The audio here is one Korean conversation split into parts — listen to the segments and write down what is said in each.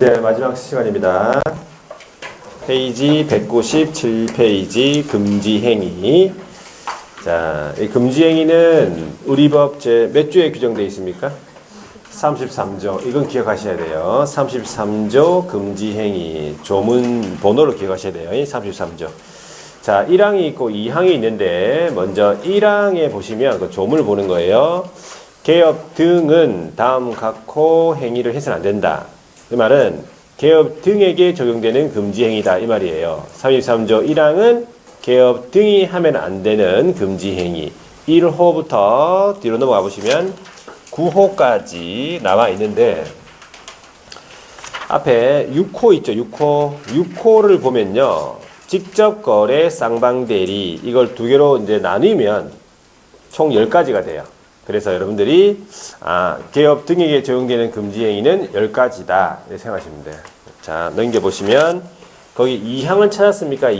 네, 마지막 시간입니다. 페이지 197페이지 금지행위. 자, 이 금지행위는 우리 법 제 몇 조에 규정되어 있습니까? 33조. 이건 기억하셔야 돼요. 33조 금지행위. 조문 번호를 기억하셔야 돼요. 33조. 자, 1항이 있고 2항이 있는데 먼저 1항에 보시면 그 조문을 보는 거예요. 개업 등은 다음 각호 행위를 해서는 안 된다. 이 말은 개업 등에게 적용되는 금지행위다 이 말이에요. 33조 1항은 개업 등이 하면 안 되는 금지행위 1호부터 뒤로 넘어가 보시면 9호까지 나와 있는데 앞에 6호 있죠. 6호를 보면요. 직접 거래 쌍방대리 이걸 두 개로 이제 나누면 총 10가지가 돼요. 그래서 여러분들이 개업 등에게 적용되는 금지행위는 10가지다 이렇게 생각하시면 돼요. 자, 넘겨보시면 거기 2항을 찾았습니까?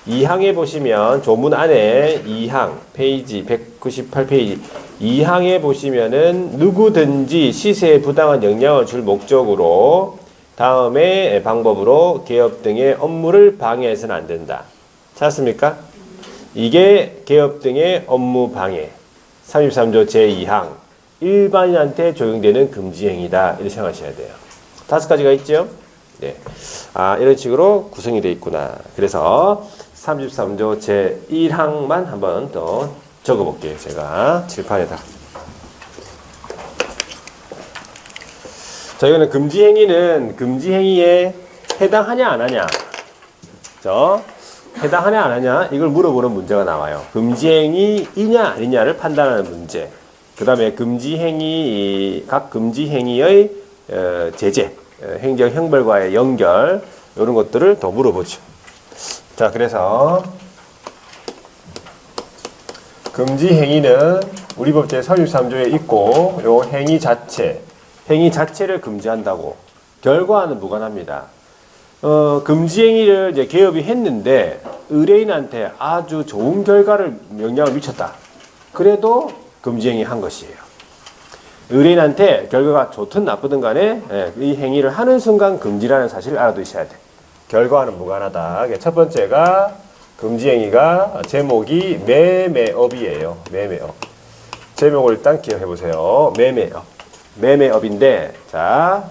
2항에 보시면 조문 안에 2항 페이지 198페이지 2항에 보시면은 누구든지 시세에 부당한 영향을 줄 목적으로 다음의 방법으로 개업 등의 업무를 방해해서는 안 된다. 찾았습니까? 이게 개업 등의 업무 방해 33조 제2항 일반인한테 적용되는 금지행위다 이렇게 생각하셔야 돼요. 5가지가 있죠? 네. 이런 식으로 구성이 되어 있구나. 그래서 33조 제1항만 한번 더 적어볼게요. 제가 칠판에다. 자, 이거는 금지행위는 금지행위에 해당하냐 안 하냐. 해당하냐 안 하냐 이걸 물어보는 문제가 나와요. 금지행위이냐 아니냐를 판단하는 문제. 그 다음에 금지행위 각 금지행위의 제재, 행정 형벌과의 연결 이런 것들을 더 물어보죠. 자, 그래서 금지행위는 우리 법 제33조에 있고 요 행위 자체를 금지한다고 결과와는 무관합니다. 금지행위를 이제 개업이 했는데 의뢰인한테 아주 좋은 결과를 영향을 미쳤다. 그래도 금지행위 한 것이에요. 의뢰인한테 결과가 좋든 나쁘든 간에 이 행위를 하는 순간 금지라는 사실을 알아두셔야 돼. 결과와는 무관하다. 첫 번째가 금지행위가 제목이 매매업이에요. 매매업. 제목을 일단 기억해 보세요. 매매업. 매매업인데 자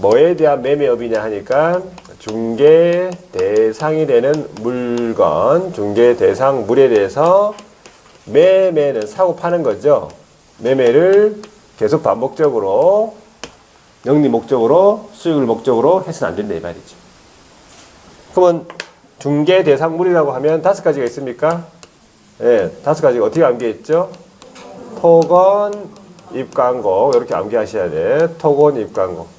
뭐에 대한 매매업이냐 하니까 중개 대상이 되는 물건, 중개 대상물에 대해서 매매는 사고 파는 거죠. 매매를 계속 반복적으로 영리 목적으로 수익을 목적으로 해서는 안 된다 이 말이죠. 그러면 중개 대상물이라고 하면 5가지가 있습니까? 네, 5가지가 어떻게 암기했죠? 토건, 입광고 이렇게 암기하셔야 돼. 토건, 입광고.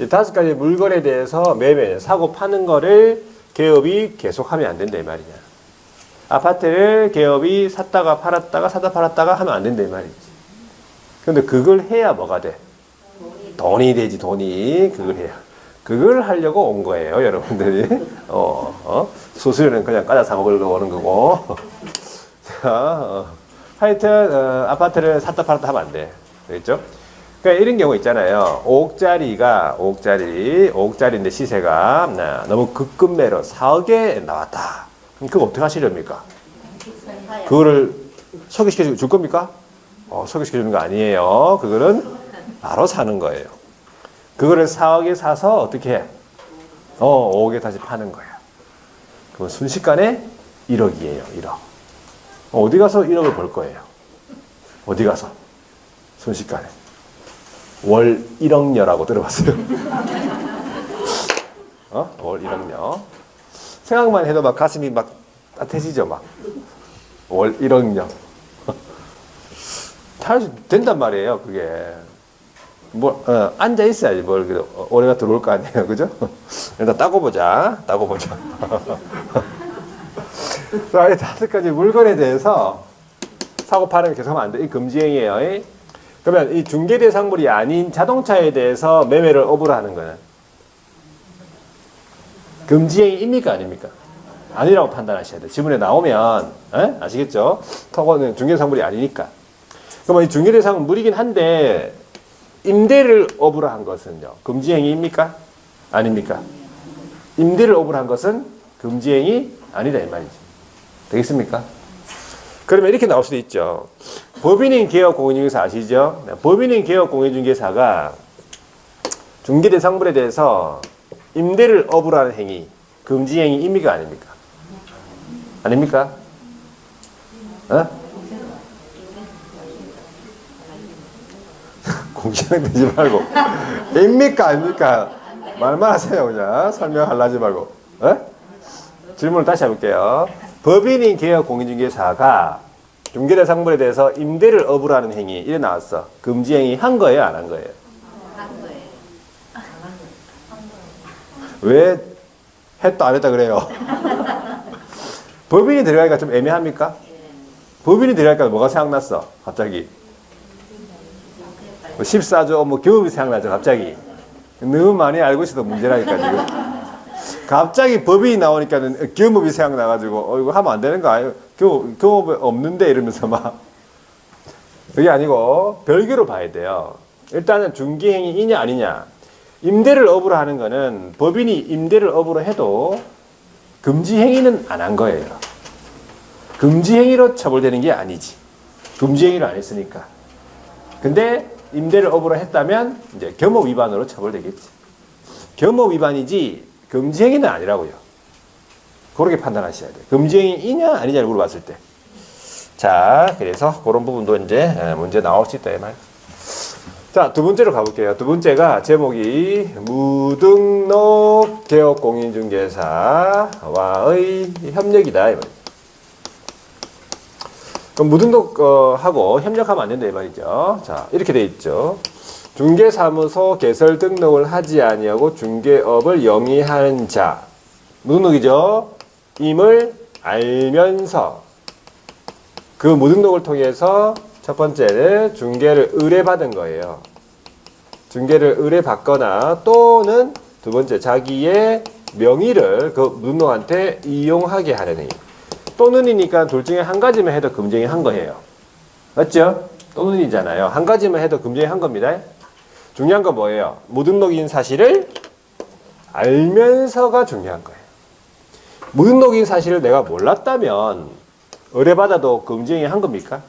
이 5가지 물건에 대해서 매매, 사고 파는 거를 개업이 계속하면 안 된다 이 말이냐. 아파트를 개업이 샀다가 팔았다가 사다 팔았다가 하면 안 된다 이 말이지. 근데 그걸 해야 뭐가 돼? 돈이 되지, 돈이. 그걸 해야. 그걸 하려고 온 거예요, 여러분들이. 수수료는 그냥 까자 사 먹으려고 오는 거고. 자, 하여튼 아파트를 샀다 팔았다 하면 안 돼. 그렇죠? 그러니까 이런 경우 있잖아요. 5억짜리인데 시세가 너무 급급매로 4억에 나왔다. 그럼 그거 어떻게 하시렵니까? 그거를 소개시켜 줄 겁니까? 소개시켜 주는 거 아니에요. 그거는 바로 사는 거예요. 그거를 4억에 사서 어떻게 해? 5억에 다시 파는 거예요. 그럼 순식간에 1억이에요. 1억. 어디 가서 1억을 벌 거예요? 어디 가서? 순식간에. 월 1억녀라고 들어봤어요? 월 1억녀. 생각만 해도 막 가슴이 막 따뜻해지죠, 막. 월 1억녀. 잘 된단 말이에요, 그게. 앉아 있어야지, 올해가 들어올 거 아니에요, 그죠? 일단 따고 보자. 자, 이 5가지 물건에 대해서 사고 파는 계속하면 안 돼. 이 금지행위예요. 그러면 이 중개 대상물이 아닌 자동차에 대해서 매매를 업으로 하는 거는 금지행위입니까 아닙니까? 아니라고 판단하셔야 돼요. 지문에 나오면 아시겠죠? 토건은 중개 대상물이 아니니까. 그러면 이 중개 대상물이긴 한데 임대를 업으로 한 것은요. 금지행위입니까? 아닙니까? 임대를 업으로 한 것은 금지행위 아니다 이 말이지. 되겠습니까? 그러면 이렇게 나올 수도 있죠. 법인인 개업 공인중개사 아시죠? 법인인 개업 공인중개사가 중개대상물에 대해서 임대를 업으로 하는 행위, 금지행위입니까? 아닙니까? 아닙니까? 어? 공시행 되지 말고 입니까? 아닙니까? 말만 하세요. 그냥 설명하려 하지 말고. 어? 질문을 다시 해볼게요. 법인인 개업 공인중개사가 중개대상물에 대해서 임대를 업으로 하는 행위 이래 나왔어. 금지행위 한 거예요? 안 한 거예요? 한 거예요. 왜 했다 안 했다 그래요? 법인이 들어가니까 좀 애매합니까? 법인이 들어가니까 뭐가 생각났어? 갑자기 14조 뭐 교업이 생각나죠 갑자기. 너무 많이 알고 있어도 문제라니까 지금. 갑자기 법인이 나오니까는 교업이 생각나가지고 이거 하면 안 되는 거 아니에요? 교업 없는데 이러면서 막. 그게 아니고 별개로 봐야 돼요. 일단은 중개행위이냐 아니냐. 임대를 업으로 하는 거는 법인이 임대를 업으로 해도 금지행위는 안 한 거예요. 금지행위로 처벌되는 게 아니지. 금지행위를 안 했으니까. 근데 임대를 업으로 했다면 이제 겸업 위반으로 처벌되겠지. 겸업 위반이지 금지행위는 아니라고요. 그렇게 판단하셔야 돼요. 금지행위이냐 아니냐를 물어봤을 때. 자, 그래서 그런 부분도 이제 문제 나올 수 있다 이 말. 자, 두 번째로 가볼게요. 두 번째가 제목이 무등록 개업 공인중개사와의 협력이다 이 말. 그럼 무등록하고 협력하면 안 된다 이 말이죠. 자, 이렇게 돼 있죠. 중개사무소 개설 등록을 하지 아니하고 중개업을 영위하는 자, 무등록이죠. 임을 알면서 그 무등록을 통해서 첫 번째는 중개를 의뢰받은 거예요. 중개를 의뢰받거나 또는 두 번째 자기의 명의를 그 무등록한테 이용하게 하는 행위. 또는이니까 둘 중에 한 가지만 해도 금지행위 한 거예요. 맞죠? 또는이잖아요. 한 가지만 해도 금지행위 한 겁니다. 중요한 건 뭐예요? 무등록인 사실을 알면서가 중요한 거예요. 무등록인 사실을 내가 몰랐다면 의뢰받아도 금지행위 한 겁니까?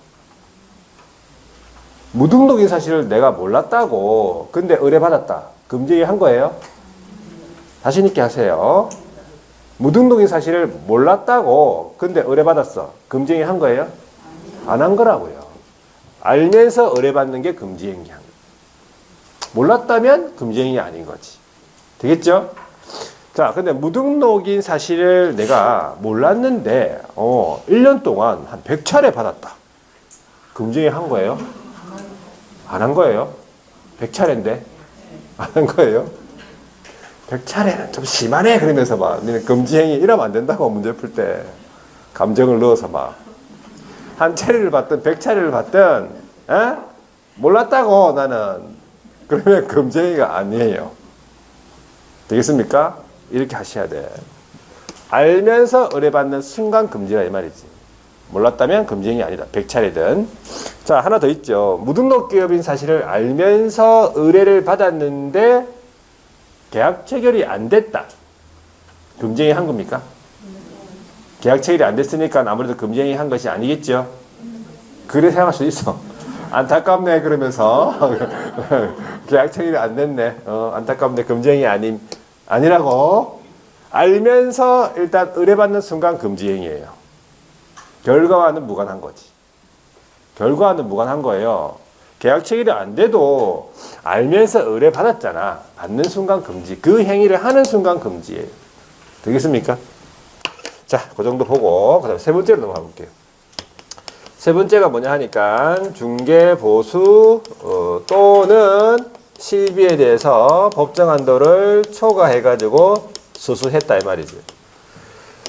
무등록인 사실을 내가 몰랐다고 근데 의뢰받았다. 금지행위 한 거예요? 자신 있게 하세요. 무등록인 사실을 몰랐다고 근데 의뢰받았어. 금지행위 한 거예요? 안 한 거라고요. 알면서 의뢰받는 게 금지행위 한 거예요. 몰랐다면 금지행위 아닌 거지. 되겠죠? 자, 근데 무등록인 사실을 내가 몰랐는데 1년 동안 한 100차례 받았다. 금지행위 한 거예요? 안 한 거예요? 100차례인데? 안 한 거예요? 100차례는 좀 심하네 그러면서 막 너는 금지행위 이러면 안 된다고 문제 풀 때 감정을 넣어서 막 한 차례를 받든 100차례를 받든 몰랐다고 나는 그러면 금지행위가 아니에요. 되겠습니까? 이렇게 하셔야 돼. 알면서 의뢰받는 순간 금지라 이 말이지. 몰랐다면 금지행위 아니다. 100차례든. 자, 하나 더 있죠. 무등록 기업인 사실을 알면서 의뢰를 받았는데 계약 체결이 안 됐다. 금지행위 한 겁니까? 계약 체결이 안 됐으니까 아무래도 금지행위 한 것이 아니겠죠. 그래 생각할 수 있어. 안타깝네 그러면서 계약 체결이 안 됐네. 안타깝네 금지행위 아니라고 알면서 일단 의뢰받는 순간 금지행위예요. 결과와는 무관한 거지. 결과와는 무관한 거예요. 계약 체결이 안 돼도 알면서 의뢰받았잖아. 받는 순간 금지. 그 행위를 하는 순간 금지예요. 되겠습니까? 자, 그 정도 보고 그다음 세 번째로 넘어가 볼게요. 세 번째가 뭐냐 하니까 중개 보수 또는 실비에 대해서 법정 한도를 초과해가지고 수수했다 이 말이죠.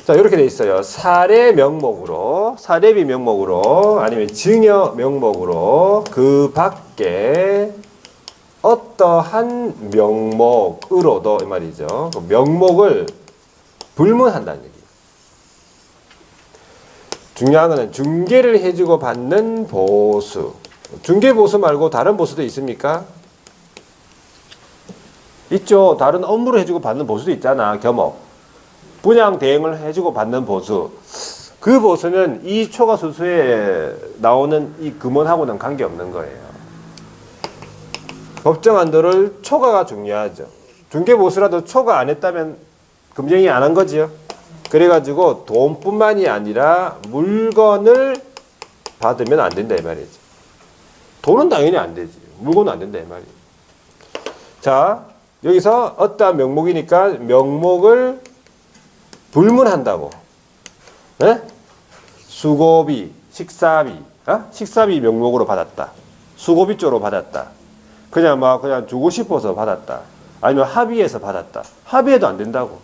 자, 이렇게 돼 있어요. 사례 명목으로, 사례비 명목으로, 아니면 증여 명목으로 그 밖에 어떠한 명목으로도 이 말이죠. 그 명목을 불문한다는 얘기예요. 중요한 거는 중개를 해주고 받는 보수. 중개 보수 말고 다른 보수도 있습니까? 있죠. 다른 업무를 해주고 받는 보수도 있잖아. 겸업. 분양 대행을 해주고 받는 보수. 그 보수는 이 초과수수에 나오는 이 금원하고는 관계없는 거예요. 법정 한도를 초과가 중요하죠. 중개보수라도 초과 안 했다면 금쟁이 안 한 거지요. 그래가지고 돈뿐만이 아니라 물건을 받으면 안 된다 이 말이지. 돈은 당연히 안 되지. 물건은 안 된다 이 말이지. 자, 여기서 어떠한 명목이니까 명목을 불문한다고. 네? 수고비, 식사비, 식사비 명목으로 받았다. 수고비 쪽으로 받았다. 그냥 주고 싶어서 받았다. 아니면 합의해서 받았다. 합의해도 안 된다고.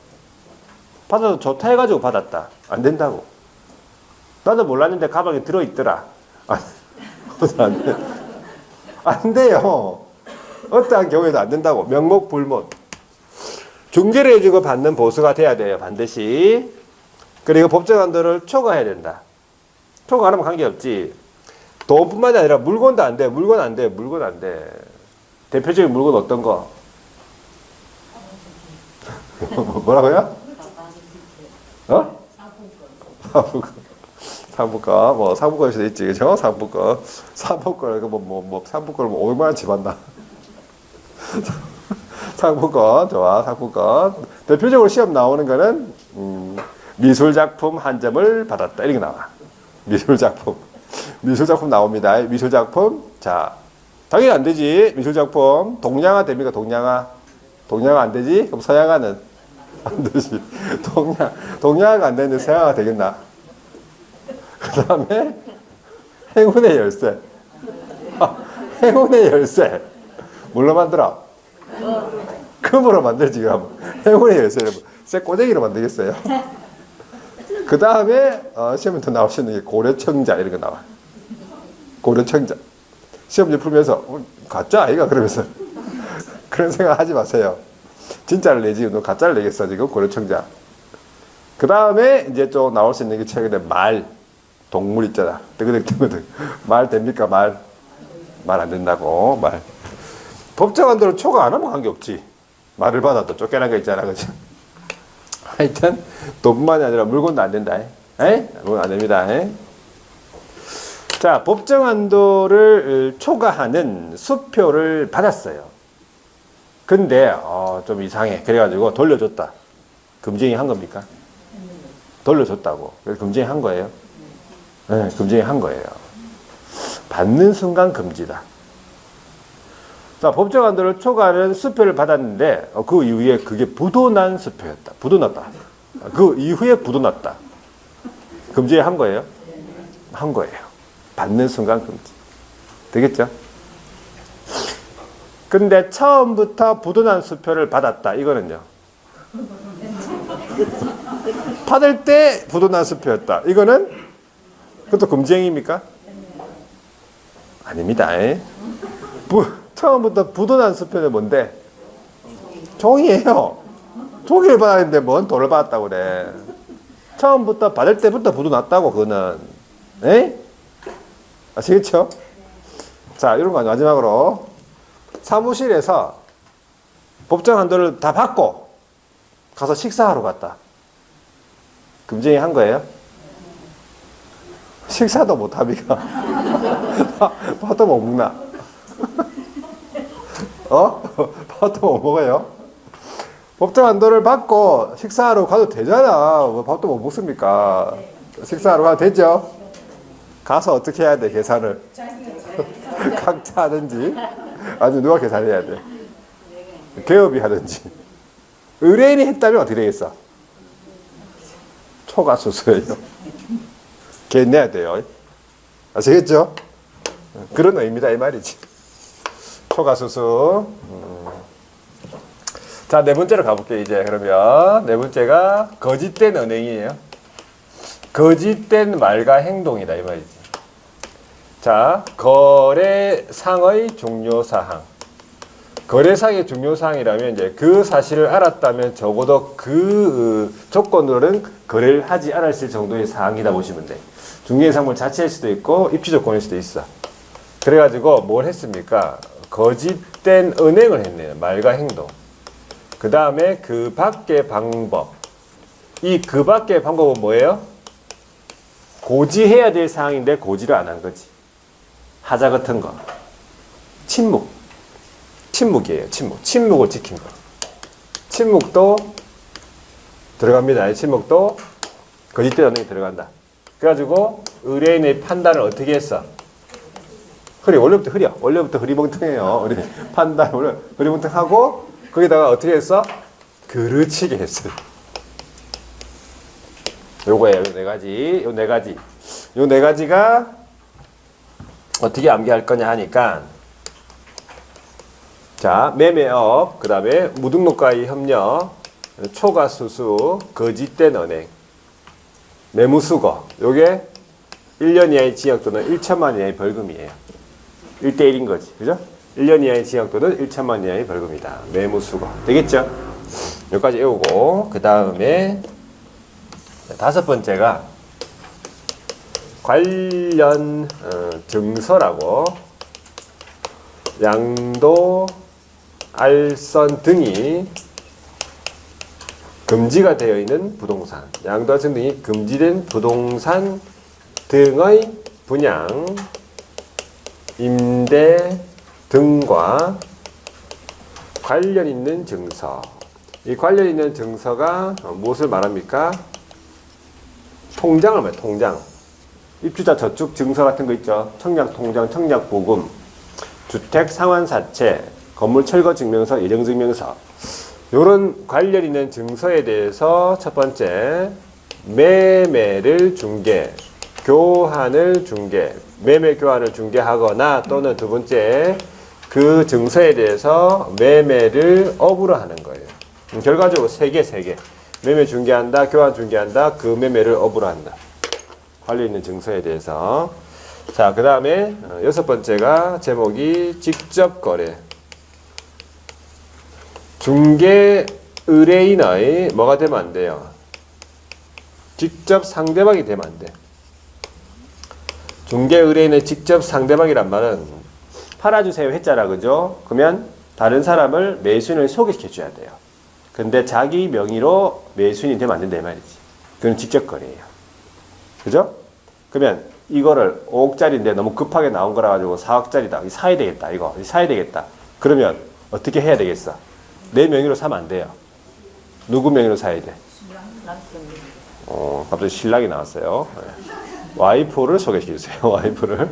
받아도 좋다 해가지고 받았다. 안 된다고. 나도 몰랐는데 가방에 들어있더라. 안 돼. 안 돼요. 어떠한 경우에도 안 된다고. 명목 불문. 중개를 해주고 받는 보수가 돼야 돼요. 반드시. 그리고 법정 한도를 초과해야 된다. 초과 안 하면 관계없지. 돈뿐만이 아니라 물건도 안 돼. 물건 안 돼. 물건 안 돼. 대표적인 물건 어떤 거? 뭐라고요? 상품권. 뭐 상품권일 수도 있지. 그죠? 상품권. 상품권. 상품권을 500만 원치 받나? 상품권. 좋아. 상품권. 대표적으로 시험 나오는 거는 미술작품 한 점을 받았다. 이렇게 나와. 미술작품. 미술작품 나옵니다. 미술작품. 자, 당연히 안 되지. 미술작품. 동양화 됩니까? 동양화 안 되지? 그럼 서양화는? 안 되지. 동양화가 안 되는데 서양화가 되겠나? 그 다음에 행운의 열쇠. 행운의 열쇠. 뭘로 만들어? 금으로 만들지. 그럼 행운의 열쇠를 쇠 꼬쟁이로 만들겠어요? 그 다음에 시험에 더 나올 수 있는 게 고려청자 이런 거 나와. 고려청자. 시험지 풀면서 가짜 아이가 그러면서 그런 생각 하지 마세요. 진짜를 내지 너 가짜를 내겠어 지금 고려청자. 그 다음에 이제 또 나올 수 있는 게 최근에 말. 동물 있잖아. 뜨그득뜨그득. 말 됩니까? 말 안 된다고. 말. 법정 한도를 초과 안 하면 관계없지. 말을 받아도 쫓겨난 거 있잖아. 그치? 하여튼 돈뿐만이 아니라 물건도 안 된다. 물건 안 됩니다. 자, 법정 한도를 초과하는 수표를 받았어요. 근데 좀 이상해. 그래가지고 돌려줬다. 금쟁이 한 겁니까? 돌려줬다고. 그래서 금쟁이 한 거예요. 네, 금쟁이 한 거예요. 받는 순간 금지다. 자, 법정 한도를 초과하는 수표를 받았는데 그 이후에 그게 부도난 수표였다. 부도났다. 그 이후에 부도났다. 금지 한 거예요? 한 거예요. 받는 순간 금지. 되겠죠? 근데 처음부터 부도난 수표를 받았다. 이거는요. 받을 때 부도난 수표였다. 이거는 그것도 금지행위입니까? 아닙니다. 처음부터 부도난 수표는 뭔데? 종이에요. 종이를 받았는데 뭔 돈을 받았다고 그래. 처음부터 받을 때부터 부도났다고 그거는. 아시겠죠? 자, 이런 거 마지막으로 사무실에서 법정 한도를 다 받고 가서 식사하러 갔다. 금쟁이 한 거예요? 식사도 못합니까? 밥도 못 먹나? 밥도 못 먹어요? 법정 한도를 받고 식사하러 가도 되잖아. 뭐 밥도 못 먹습니까? 식사하러 가도 되죠? 가서 어떻게 해야 돼, 계산을? 각자 하든지, 아니면 누가 계산해야 돼? 개업이 하든지. 의뢰인이 했다면 어떻게 되겠어? 초과수수예요. 걔 내야 돼요. 아시겠죠? 그런 의미다 이 말이지. 초과수수. 자, 네 번째로 가볼게요. 이제 그러면 네 번째가 거짓된 은행이에요. 거짓된 말과 행동이다 이 말이지. 자, 거래상의 중요사항. 거래상의 중요사항이라면 이제 그 사실을 알았다면 적어도 그 조건으로는 거래를 하지 않았을 정도의 사항이다 보시면 돼. 중개상물 자체일 수도 있고 입지 조건일 수도 있어. 그래가지고 뭘 했습니까? 거짓된 은행을 했네요. 말과 행동. 그 다음에 그 밖의 방법. 이 그 밖의 방법은 뭐예요? 고지해야 될 사항인데 고지를 안 한 거지. 하자 같은 거. 침묵. 침묵이에요. 침묵. 침묵을 지킨 거. 침묵도 들어갑니다. 침묵도 거짓대 넣는 게 들어간다. 그래가지고 의뢰인의 판단을 어떻게 했어? 원래부터 흐려. 원래부터 흐리멍텅해요. 우리 판단 원래 흐리멍텅하고 거기다가 어떻게 했어? 그르치게 했어. 요거예요. 요 네 가지. 요 네 가지. 요 네 가지가 어떻게 암기할 거냐 하니까 자, 매매업, 그 다음에 무등록과의 협력, 초과수수, 거짓된 언행, 매무수거. 요게 1년 이하의 징역 또는 1천만 원 이하의 벌금이에요. 1대1인 거지. 그죠? 1년 이하의 징역 또는 1천만 원 이하의 벌금이다. 매무수거. 되겠죠? 여기까지 외우고, 그 다음에 다섯 번째가 관련 증서라고 양도, 알선 등이 금지가 되어 있는 부동산, 양도, 알선 등이 금지된 부동산 등의 분양, 임대 등과 관련 있는 증서. 이 관련 있는 증서가 무엇을 말합니까? 통장을 말해요. 통장. 입주자 저축 증서 같은 거 있죠. 청약 통장, 청약 보금, 주택 상환사채, 건물 철거 증명서, 예정 증명서. 요런 관련 있는 증서에 대해서 첫 번째 매매를 중개, 교환을 중개, 매매 교환을 중개하거나 또는 두 번째 그 증서에 대해서 매매를 업으로 하는 거예요. 결과적으로 세 개. 매매 중개한다, 교환 중개한다, 그 매매를 업으로 한다. 관련 있는 증서에 대해서. 자, 그 다음에 여섯 번째가 제목이 직접 거래. 중개 의뢰인의 뭐가 되면 안 돼요? 직접 상대방이 되면 안 돼. 중개 의뢰인의 직접 상대방이란 말은 팔아주세요 했잖아, 그죠? 그러면 다른 사람을 매수인을 소개시켜 줘야 돼요. 근데 자기 명의로 매수인이 되면 안 된다 이 말이지. 그건 직접 거래예요. 그죠? 그러면 이거를 5억짜리인데 너무 급하게 나온 거라 가지고 4억짜리다. 사야 되겠다. 이거 사야 되겠다. 그러면 어떻게 해야 되겠어? 내 명의로 사면 안 돼요. 누구 명의로 사야 돼? 갑자기 신랑이 나왔어요. 와이프를 소개시켜 주세요. 와이프를.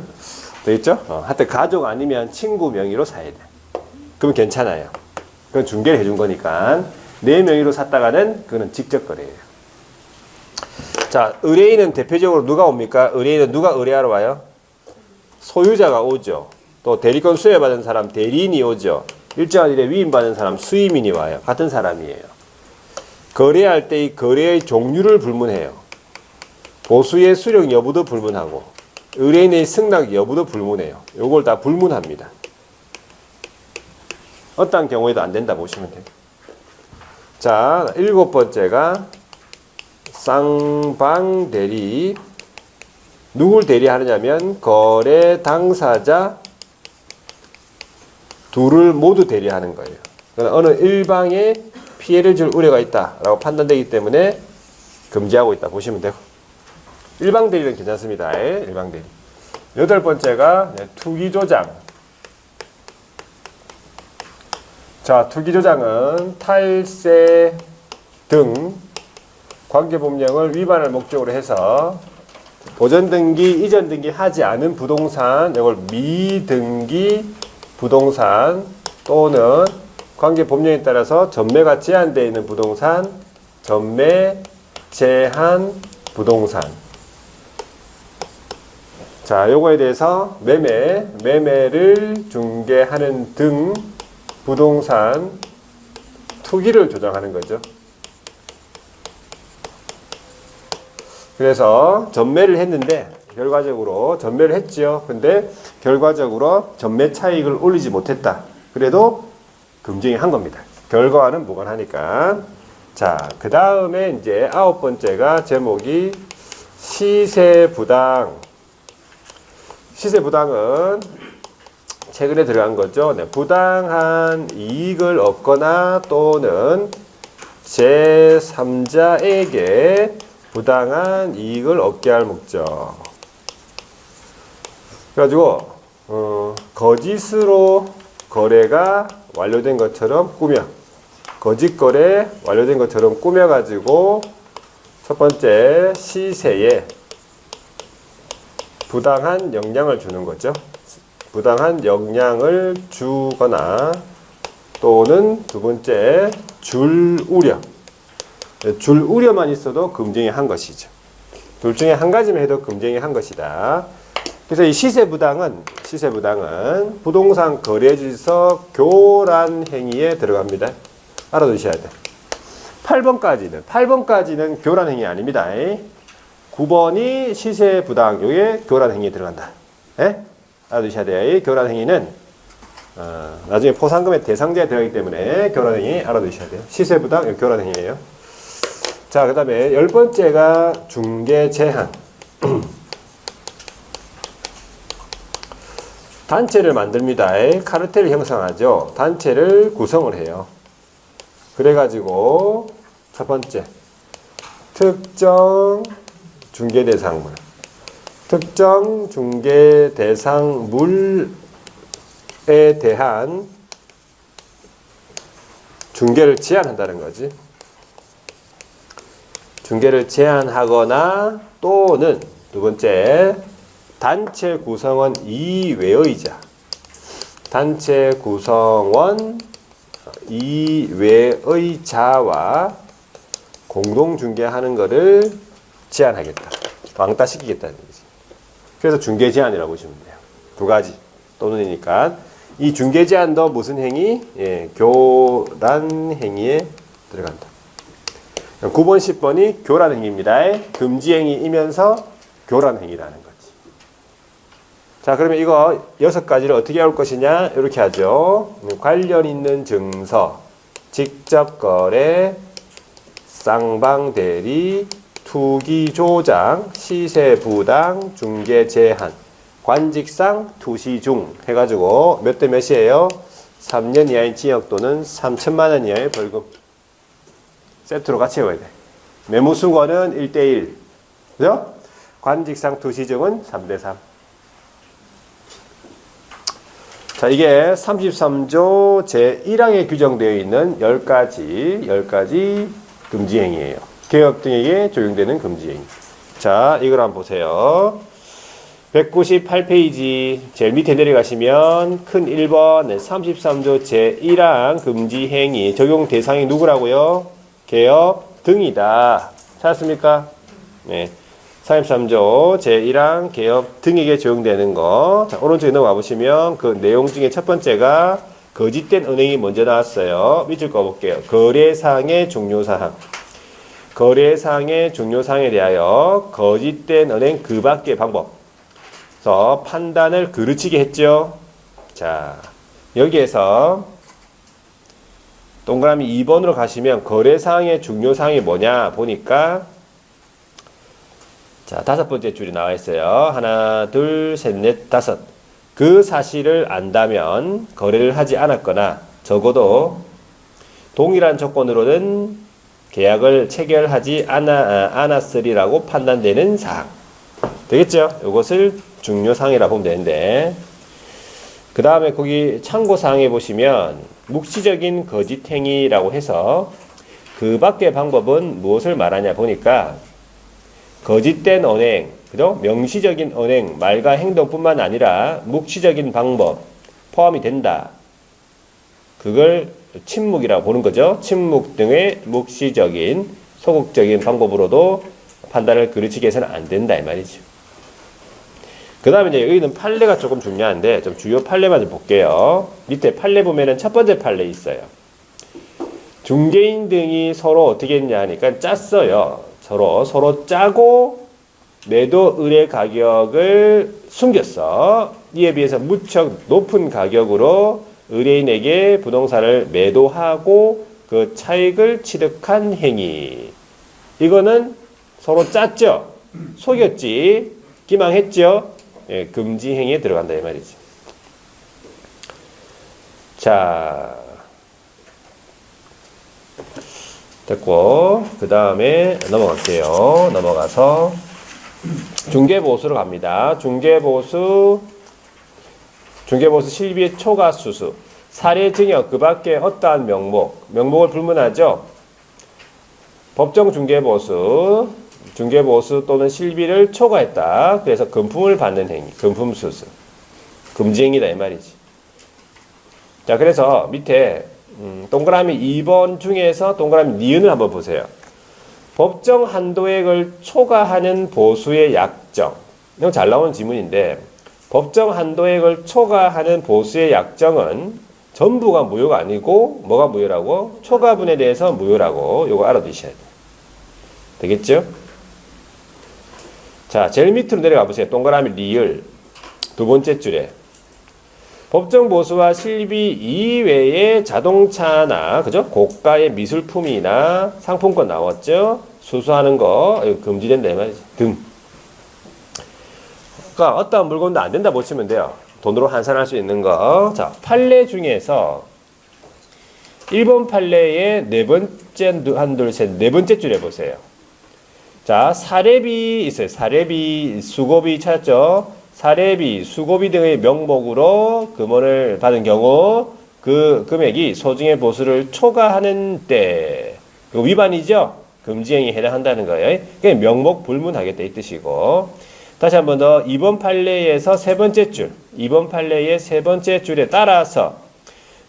되겠죠? 하여튼 가족 아니면 친구 명의로 사야 돼. 그러면 괜찮아요. 그건 중개를 해준 거니까. 내 명의로 샀다가는 그거는 직접 거래예요. 자, 의뢰인은 대표적으로 누가 옵니까? 의뢰인은 누가 의뢰하러 와요? 소유자가 오죠. 또 대리권 수여받은 사람 대리인이 오죠. 일정한 일에 위임받은 사람 수임인이 와요. 같은 사람이에요. 거래할 때 이 거래의 종류를 불문해요. 보수의 수령 여부도 불문하고 의뢰인의 승낙 여부도 불문해요. 요걸 다 불문합니다. 어떤 경우에도 안 된다 보시면 돼요. 자, 일곱 번째가 쌍방 대리. 누굴 대리하느냐면 거래 당사자 둘을 모두 대리하는 거예요. 어느 일방에 피해를 줄 우려가 있다라고 판단되기 때문에 금지하고 있다 보시면 되고. 일방 대리는 괜찮습니다. 일방 대리. 여덟 번째가 투기 조장. 자, 투기 조장은 탈세 등 관계법령을 위반할 목적으로 해서 보전 등기, 이전 등기 하지 않은 부동산, 이걸 미등기 부동산 또는 관계법령에 따라서 전매가 제한되어 있는 부동산, 전매 제한 부동산. 자, 요거에 대해서 매매를 중개하는 등 부동산 투기를 조정하는 거죠. 그래서 전매를 했는데 결과적으로 전매를 했지요. 근데 결과적으로 전매 차익을 올리지 못했다. 그래도 금징이 한 겁니다. 결과와는 무관하니까. 자, 그 다음에 이제 아홉 번째가 제목이 시세부당. 시세부당은 최근에 들어간 거죠. 네, 부당한 이익을 얻거나 또는 제3자에게 부당한 이익을 얻게 할 목적. 그래가지고 거짓으로 거래가 완료된 것처럼 거짓 거래 완료된 것처럼 꾸며가지고 첫 번째 시세에 부당한 영향을 주는 거죠. 부당한 영향을 주거나 또는 두 번째 줄 우려. 줄 우려만 있어도 금쟁이 한 것이죠. 둘 중에 한 가지만 해도 금쟁이 한 것이다. 그래서 이 시세부당은 부동산 거래질서 교란 행위에 들어갑니다. 알아두셔야 돼. 8번까지는 교란 행위 아닙니다. 9번이 시세부당, 요게 교란 행위에 들어간다. 예? 알아두셔야 돼요. 이 교란 행위는 나중에 포상금의 대상자에 들어가기 때문에 교란 행위 알아두셔야 돼요. 시세부당, 교란 행위예요. 자, 그 다음에 10번째가 중개 제한. 단체를 만듭니다. 카르텔을 형성하죠. 단체를 구성을 해요. 그래가지고 첫 번째 특정 중개대상물. 특정 중개대상물에 대한 중개를 제한한다는 거지. 중개를 제한하거나 또는 두 번째 단체 구성원 이외의 자. 단체 구성원 이외의 자와 공동 중개하는 것을 제한하겠다. 왕따시키겠다는 거지. 그래서 중개 제한이라고 보시면 돼요. 두 가지 또는이니까 이 중개 제한도 무슨 행위? 예, 교란 행위에 들어간다. 9번, 10번이 교란 행위입니다. 금지 행위이면서 교란 행위라는 거지. 자, 그러면 이거 6가지를 어떻게 할 것이냐? 이렇게 하죠. 관련 있는 증서, 직접 거래, 쌍방 대리, 투기 조장, 시세 부당, 중개 제한, 관직상 투시 중 해가지고 몇 대 몇이에요? 3년 이하의 징역 또는 3천만 원 이하의 벌금. 세트로 같이 해야 돼. 매무수거는 1대1. 그죠? 관직상 투시중은 3대3. 자, 이게 33조 제1항에 규정되어 있는 10가지 금지행위예요. 개업 등에게 적용되는 금지행위. 자, 이걸 한번 보세요. 198페이지 제일 밑에 내려가시면 큰 1번 33조 제1항 금지행위 적용 대상이 누구라고요? 개업 등이다. 찾았습니까? 네. 33조 제1항 개업 등에게 적용되는 거. 자, 오른쪽에 넘어가 보시면 그 내용 중에 첫 번째가 거짓된 은행이 먼저 나왔어요. 밑줄 거 볼게요. 거래사항의 중요사항. 거래사항의 중요사항에 대하여 거짓된 은행 그 밖의 방법. 그래서 판단을 그르치게 했죠. 자, 여기에서 동그라미 2번으로 가시면 거래사항의 중요사항이 뭐냐 보니까 자, 5번째 줄이 나와 있어요. 하나, 둘, 셋, 넷, 5. 그 사실을 안다면 거래를 하지 않았거나 적어도 동일한 조건으로는 계약을 체결하지 않았으리라고 판단되는 사항. 되겠죠? 이것을 중요사항이라고 보면 되는데 그 다음에 거기 참고사항에 보시면 묵시적인 거짓행위라고 해서 그 밖의 방법은 무엇을 말하냐 보니까 거짓된 언행, 그죠? 명시적인 언행, 말과 행동뿐만 아니라 묵시적인 방법 포함이 된다. 그걸 침묵이라고 보는 거죠. 침묵 등의 묵시적인, 소극적인 방법으로도 판단을 그르치게 해서는 안 된다 이 말이죠. 그 다음에 이제 여기는 판례가 조금 중요한데 좀 주요 판례만 좀 볼게요. 밑에 판례 보면은 첫 번째 판례 있어요. 중개인 등이 서로 어떻게 했냐 하니까 짰어요. 서로 짜고 매도 의뢰 가격을 숨겼어. 이에 비해서 무척 높은 가격으로 의뢰인에게 부동산을 매도하고 그 차익을 취득한 행위. 이거는 서로 짰죠. 속였지. 기망했죠. 예, 금지 행위에 들어간다 이 말이지. 자, 됐고, 그 다음에 넘어갈게요. 넘어가서 중개보수로 갑니다. 중개보수 실비의 초과수수, 사례 증여 그 밖에 어떠한 명목을 불문하죠. 법정 중개보수 또는 실비를 초과했다. 그래서 금품을 받는 행위, 금품수수, 금지행위다 이 말이지. 자, 그래서 밑에 동그라미 2번 중에서 동그라미 니은을 한번 보세요. 법정 한도액을 초과하는 보수의 약정. 이거 잘 나오는 지문인데, 법정 한도액을 초과하는 보수의 약정은 전부가 무효가 아니고 뭐가 무효라고? 초과분에 대해서 무효라고. 이거 알아두셔야 돼요. 되겠죠? 자, 제일 밑으로 내려가 보세요. 동그라미 리을 두 번째 줄에 법정 보수와 실비 이외의 자동차나 그죠? 고가의 미술품이나 상품권 나왔죠? 수수하는 거 금지된다 이 말이지. 등. 그러니까 어떤 물건도 안 된다 보시면 돼요. 돈으로 환산할 수 있는 거. 자, 판례 중에서 1번 판례의 네 번째 줄에 보세요. 자, 사례비 있어요. 사례비, 수고비 찾았죠? 사례비, 수고비 등의 명목으로 금원을 받은 경우 그 금액이 소중의 보수를 초과하는 때 위반이죠? 금지행위에 해당한다는 거예요. 그게 명목 불문하겠다 이 뜻이고. 다시 한 번 더 2번 판례에서 세 번째 줄, 2번 판례의 세 번째 줄에 따라서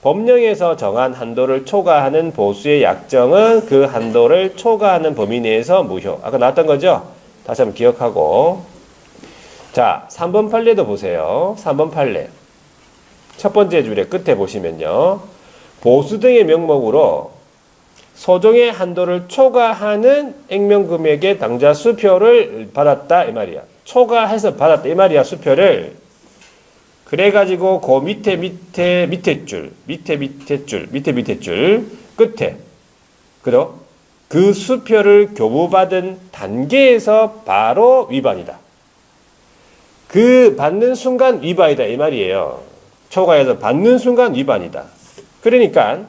법령에서 정한 한도를 초과하는 보수의 약정은 그 한도를 초과하는 범위 내에서 무효. 아까 나왔던 거죠? 다시 한번 기억하고. 자, 3번 판례도 보세요. 3번 판례. 첫 번째 줄에 끝에 보시면요. 보수 등의 명목으로 소정의 한도를 초과하는 액면금액의 당좌 수표를 받았다 이 말이야. 초과해서 받았다 이 말이야. 수표를. 그래가지고 그 밑에 줄 끝에 그죠? 그 수표를 교부받은 단계에서 바로 위반이다. 그 받는 순간 위반이다 이 말이에요. 초과해서 받는 순간 위반이다. 그러니까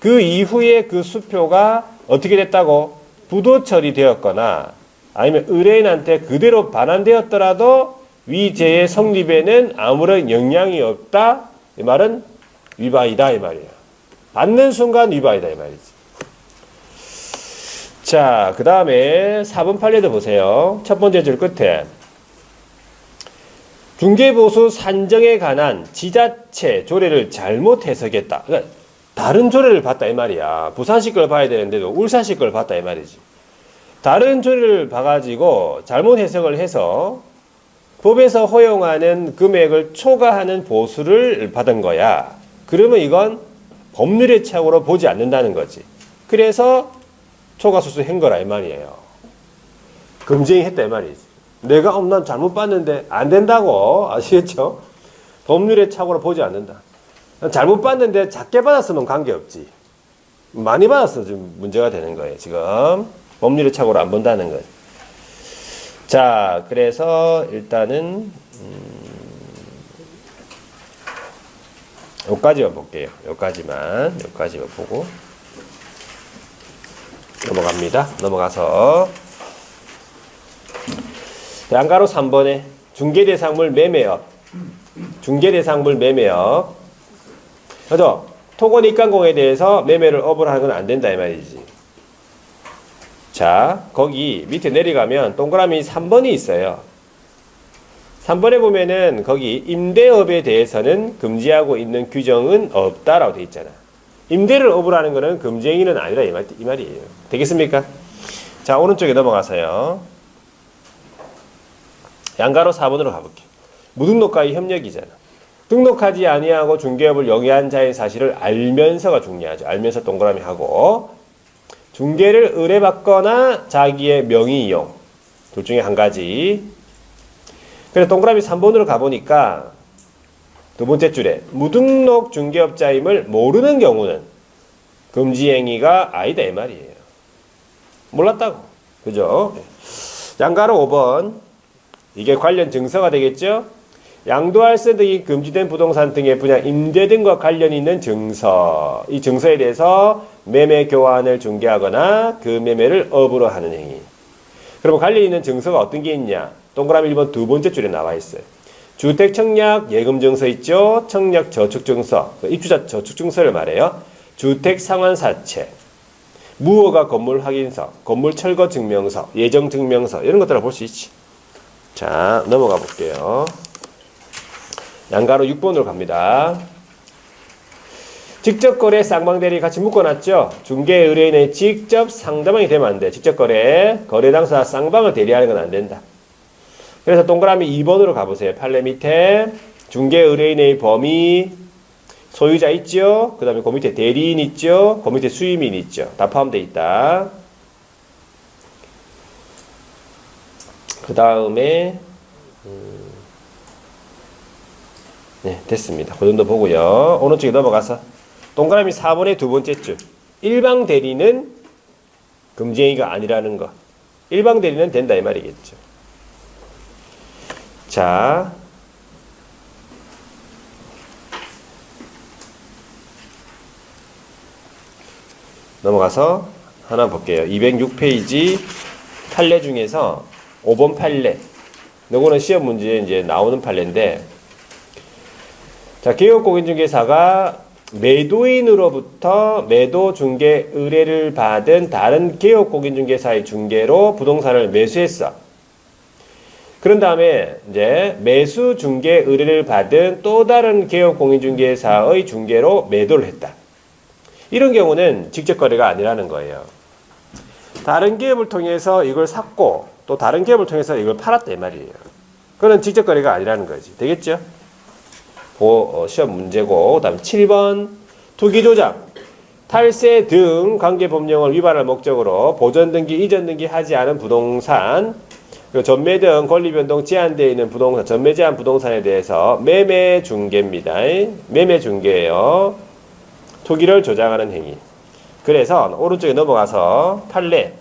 그 이후에 그 수표가 어떻게 됐다고? 부도 처리되었거나 아니면 의뢰인한테 그대로 반환되었더라도 위죄의 성립에는 아무런 영향이 없다. 이 말은 위반이다 이 말이에요. 받는 순간 위반이다 이 말이지. 자, 그 다음에 4번 판례도 보세요. 첫 번째 줄 끝에 중개보수 산정에 관한 지자체 조례를 잘못 해석했다. 그러니까 다른 조례를 봤다 이 말이야. 부산시 걸 봐야 되는데도 울산시 걸 봤다 이 말이지. 다른 조례를 봐가지고 잘못 해석을 해서 법에서 허용하는 금액을 초과하는 보수를 받은 거야. 그러면 이건 법률의 착오로 보지 않는다는 거지. 그래서 초과수수 한 거라 이 말이에요. 금지행위했다 이 말이지. 내가 난 잘못 봤는데 안 된다고. 아시겠죠? 법률의 착오로 보지 않는다. 잘못 봤는데 작게 받았으면 관계없지. 많이 받았어 지금 문제가 되는 거예요. 지금 법률의 착오로 안 본다는 거예요. 자, 그래서 일단은 여기까지만 볼게요. 여기까지만 보고 넘어갑니다. 넘어가서 양가로 3번에 중개대상물 매매업. 그죠? 토건 입간공에 대해서 매매를 업을 하는 건 안 된다 이 말이지. 자, 거기 밑에 내려가면 동그라미 3번이 있어요. 3번에 보면은 거기 임대업에 대해서는 금지하고 있는 규정은 없다라고 되어 있잖아. 임대를 업을 하는 거는 금지행위는 아니라 이 말이에요. 되겠습니까? 자, 오른쪽에 넘어가서요. 양가로 4번으로 가볼게요. 무등록과의 협력이잖아. 등록하지 아니하고 중개업을 영위한 자의 사실을 알면서가 중요하죠. 알면서 동그라미 하고 중개를 의뢰받거나 자기의 명의 이용 둘 중에 한 가지. 그래서 동그라미 3번으로 가보니까 두 번째 줄에 무등록 중개업자임을 모르는 경우는 금지행위가 아니다 이 말이에요. 몰랐다고. 그죠? 양가로 5번 이게 관련 증서가 되겠죠? 양도할세 등이 금지된 부동산 등의 분양 임대 등과 관련이 있는 증서. 이 증서에 대해서 매매 교환을 중개하거나 그 매매를 업으로 하는 행위. 그러면 관련 있는 증서가 어떤 게 있냐? 동그라미 1번 두 번째 줄에 나와 있어요. 주택 청약 예금 증서 있죠? 청약 저축 증서. 입주자 저축 증서를 말해요. 주택 상환 사채. 무허가 건물 확인서, 건물 철거 증명서, 예정 증명서 이런 것들을 볼 수 있지. 자, 넘어가 볼게요. 양가로 6번으로 갑니다. 직접거래 쌍방대리 같이 묶어놨죠. 중개 의뢰인의 직접 상대방이 되면 안 돼. 직접거래 거래 당사 쌍방을 대리하는 건 안 된다. 그래서 동그라미 2번으로 가보세요. 판례 밑에 중개 의뢰인의 범위 소유자 있죠. 그 다음에 그 밑에 대리인 있죠. 그 밑에 수임인 있죠. 다 포함되어 있다. 그 다음에 네, 됐습니다. 그 정도 보고요. 오른쪽에 넘어가서 동그라미 4번의 두 번째 줄. 일방 대리는 금지행위가 아니라는 거. 일방 대리는 된다 이 말이겠죠. 자, 넘어가서 하나 볼게요. 206페이지 판례 중에서 5번 판례. 요거는 시험 문제에 이제 나오는 판례인데, 자, 개업공인중개사가 매도인으로부터 매도 중개 의뢰를 받은 다른 개업공인중개사의 중개로 부동산을 매수했어. 그런 다음에 이제 매수 중개 의뢰를 받은 또 다른 개업공인중개사의 중개로 매도를 했다. 이런 경우는 직접 거래가 아니라는 거예요. 다른 기업을 통해서 이걸 샀고 또 다른 기업을 통해서 이걸 팔았다 이 말이에요. 그건 직접 거래가 아니라는 거지. 되겠죠? 시험 문제고, 그 다음에 7번 투기조작, 탈세 등 관계법령을 위반할 목적으로 보전등기, 이전등기 하지 않은 부동산, 전매 등 권리변동 제한되어 있는 부동산, 전매 제한 부동산에 대해서 매매 중개입니다. 매매 중개예요. 투기를 조장하는 행위. 그래서 오른쪽에 넘어가서 판례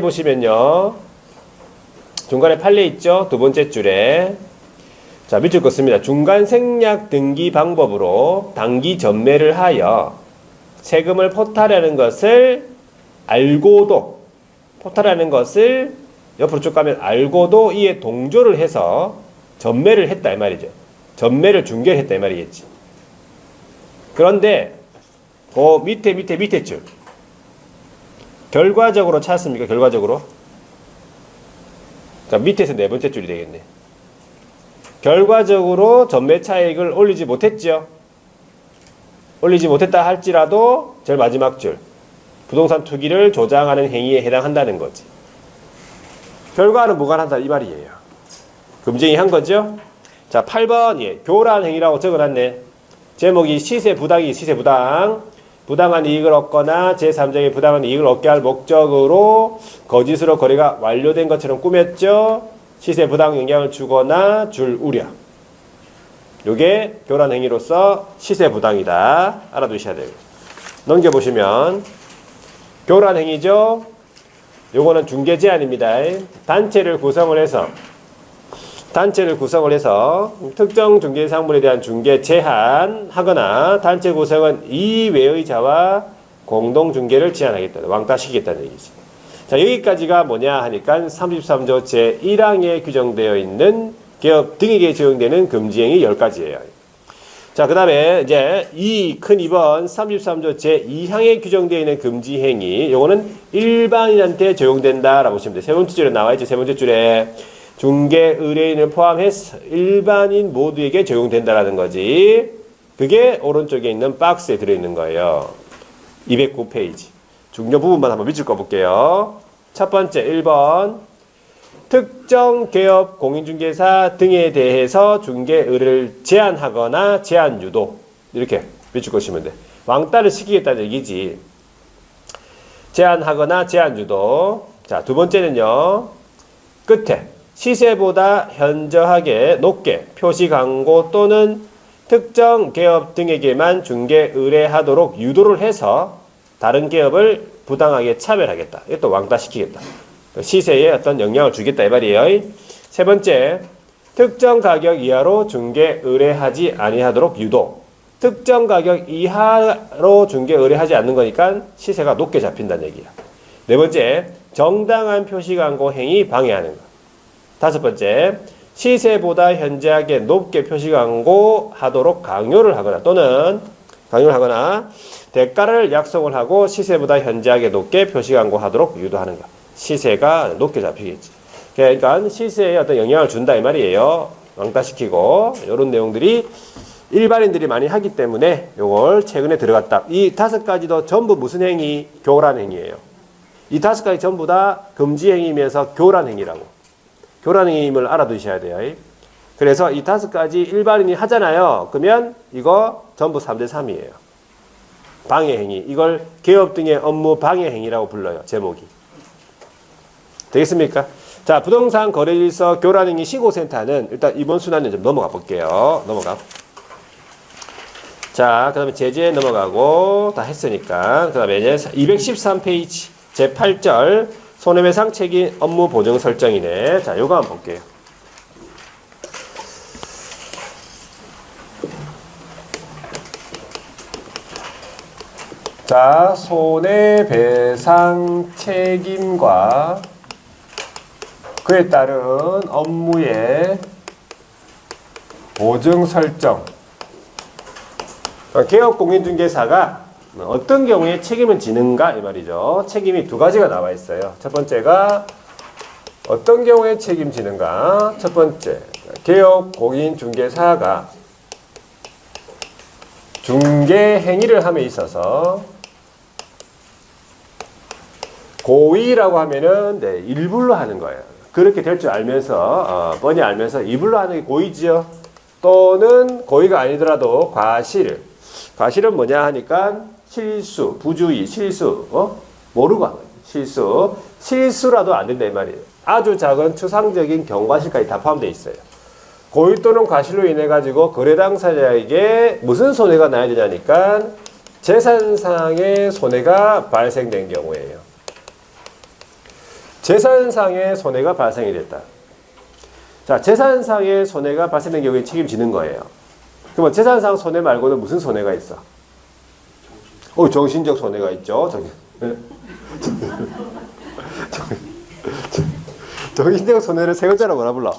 보시면요. 중간에 판례 있죠? 두 번째 줄에. 자, 밑줄 긋습니다. 중간 생략 등기 방법으로 단기 전매를 하여 세금을 포탈하는 것을 알고도, 포탈하는 것을 옆으로 쭉 가면 알고도 이에 동조를 해서 전매를 했다 이 말이죠. 전매를 중개했다 이 말이겠지. 그런데 그 밑에 줄 결과적으로 찾았습니까? 결과적으로. 자, 밑에서 네 번째 줄이 되겠네. 결과적으로 전매 차익을 올리지 못했죠. 올리지 못했다 할지라도 제일 마지막 줄 부동산 투기를 조장하는 행위에 해당한다는 거지. 결과는 무관하다 이 말이에요. 금쟁이 한 거죠. 자, 8번 예, 교란 행위라고 적어놨네. 제목이 시세부당이 시세부당. 부당한 이익을 얻거나 제3자에게 부당한 이익을 얻게 할 목적으로 거짓으로 거래가 완료된 것처럼 꾸몄죠. 시세 부당 영향을 주거나 줄 우려. 요게 교란 행위로서 시세 부당이다. 알아두셔야 돼요. 넘겨보시면 교란 행위죠. 요거는 중개 제한입니다. 단체를 구성을 해서 특정 중개 상물에 대한 중개 제한하거나 단체 구성은 이외의 자와 공동 중개를 제한하겠다. 왕따시키겠다는 얘기지. 자, 여기까지가 뭐냐 하니까 33조 제1항에 규정되어 있는 개업 등에게 적용되는 금지행위 10가지예요. 자, 그 다음에 이제 큰 2번 33조 제2항에 규정되어 있는 금지행위, 요거는 일반인한테 적용된다라고 보시면 돼요. 세 번째 줄에 나와 있죠. 세 번째 줄에 중개 의뢰인을 포함해서 일반인 모두에게 적용된다라는 거지. 그게 오른쪽에 있는 박스에 들어있는 거예요. 209페이지. 중요 부분만 한번 밑줄 꺼볼게요. 첫 번째 1번 특정 개업 공인중개사 등에 대해서 중개 의뢰를 제한하거나 제한 유도. 이렇게 밑줄 꺼시면 돼. 왕따를 시키겠다는 얘기지. 제한하거나 제한 유도. 자, 두 번째는요. 끝에 시세보다 현저하게 높게 표시 광고 또는 특정 개업 등에게만 중개 의뢰하도록 유도를 해서 다른 기업을 부당하게 차별하겠다. 이것도 왕따시키겠다. 시세에 어떤 영향을 주겠다 이 말이에요. 세 번째, 특정 가격 이하로 중개 의뢰하지 아니하도록 유도. 특정 가격 이하로 중개 의뢰하지 않는 거니까 시세가 높게 잡힌다는 얘기야. 네 번째, 정당한 표시 광고 행위 방해하는 거. 다섯 번째, 시세보다 현저하게 높게 표시 광고하도록 강요를 하거나 또는 대가를 약속을 하고 시세보다 현저하게 높게 표시 광고하도록 유도하는 거. 시세가 높게 잡히겠지. 그러니까 시세에 어떤 영향을 준다 이 말이에요. 왕따시키고 이런 내용들이 일반인들이 많이 하기 때문에 요걸 최근에 들어갔다. 이 다섯 가지도 전부 무슨 행위? 교란 행위예요. 이 다섯 가지 전부 다 금지 행위면서 교란 행위라고. 교란 행위임을 알아두셔야 돼요. 그래서 이 다섯 가지 일반인이 하잖아요. 그러면 이거 전부 3대 3이에요. 방해 행위. 이걸 개업 등의 업무 방해 행위라고 불러요. 제목이. 되겠습니까? 자, 부동산 거래일서 교란행위 신고센터는 일단 이번 순환은 좀 넘어가 볼게요. 자, 그 다음에 제재 넘어가고 다 했으니까. 그 다음에 이제 213페이지 제8절 손해배상 책임 업무 보증 설정이네. 자, 요거 한번 볼게요. 자, 손해배상 책임과 그에 따른 업무의 보증 설정. 개업공인중개사가 어떤 경우에 책임을 지는가 이 말이죠. 책임이 두 가지가 나와 있어요. 첫 번째가 어떤 경우에 책임지는가. 첫 번째, 개업공인중개사가 중개 행위를 함에 있어서 고의라고 하면은 일부러 하는 거예요. 그렇게 될 줄 알면서 뻔히 알면서 일부러 하는 게 고의지요. 또는 고의가 아니더라도 과실은 뭐냐 하니까 실수, 부주의, 실수, 모르고 하는 거예요. 실수라도 안 된다 이 말이에요. 아주 작은 추상적인 경과실까지 다 포함되어 있어요. 고의 또는 과실로 인해 가지고 거래 당사자에게 무슨 손해가 나야 되냐니까 재산상의 손해가 발생된 경우에요. 재산상의 손해가 발생이 됐다. 자, 재산상의 손해가 발생된 경우에 책임지는 거예요. 그러면 재산상 손해 말고는 무슨 손해가 있어? 정신적 손해가 있죠. 정신적 손해를 세 글자로 뭐라 불러?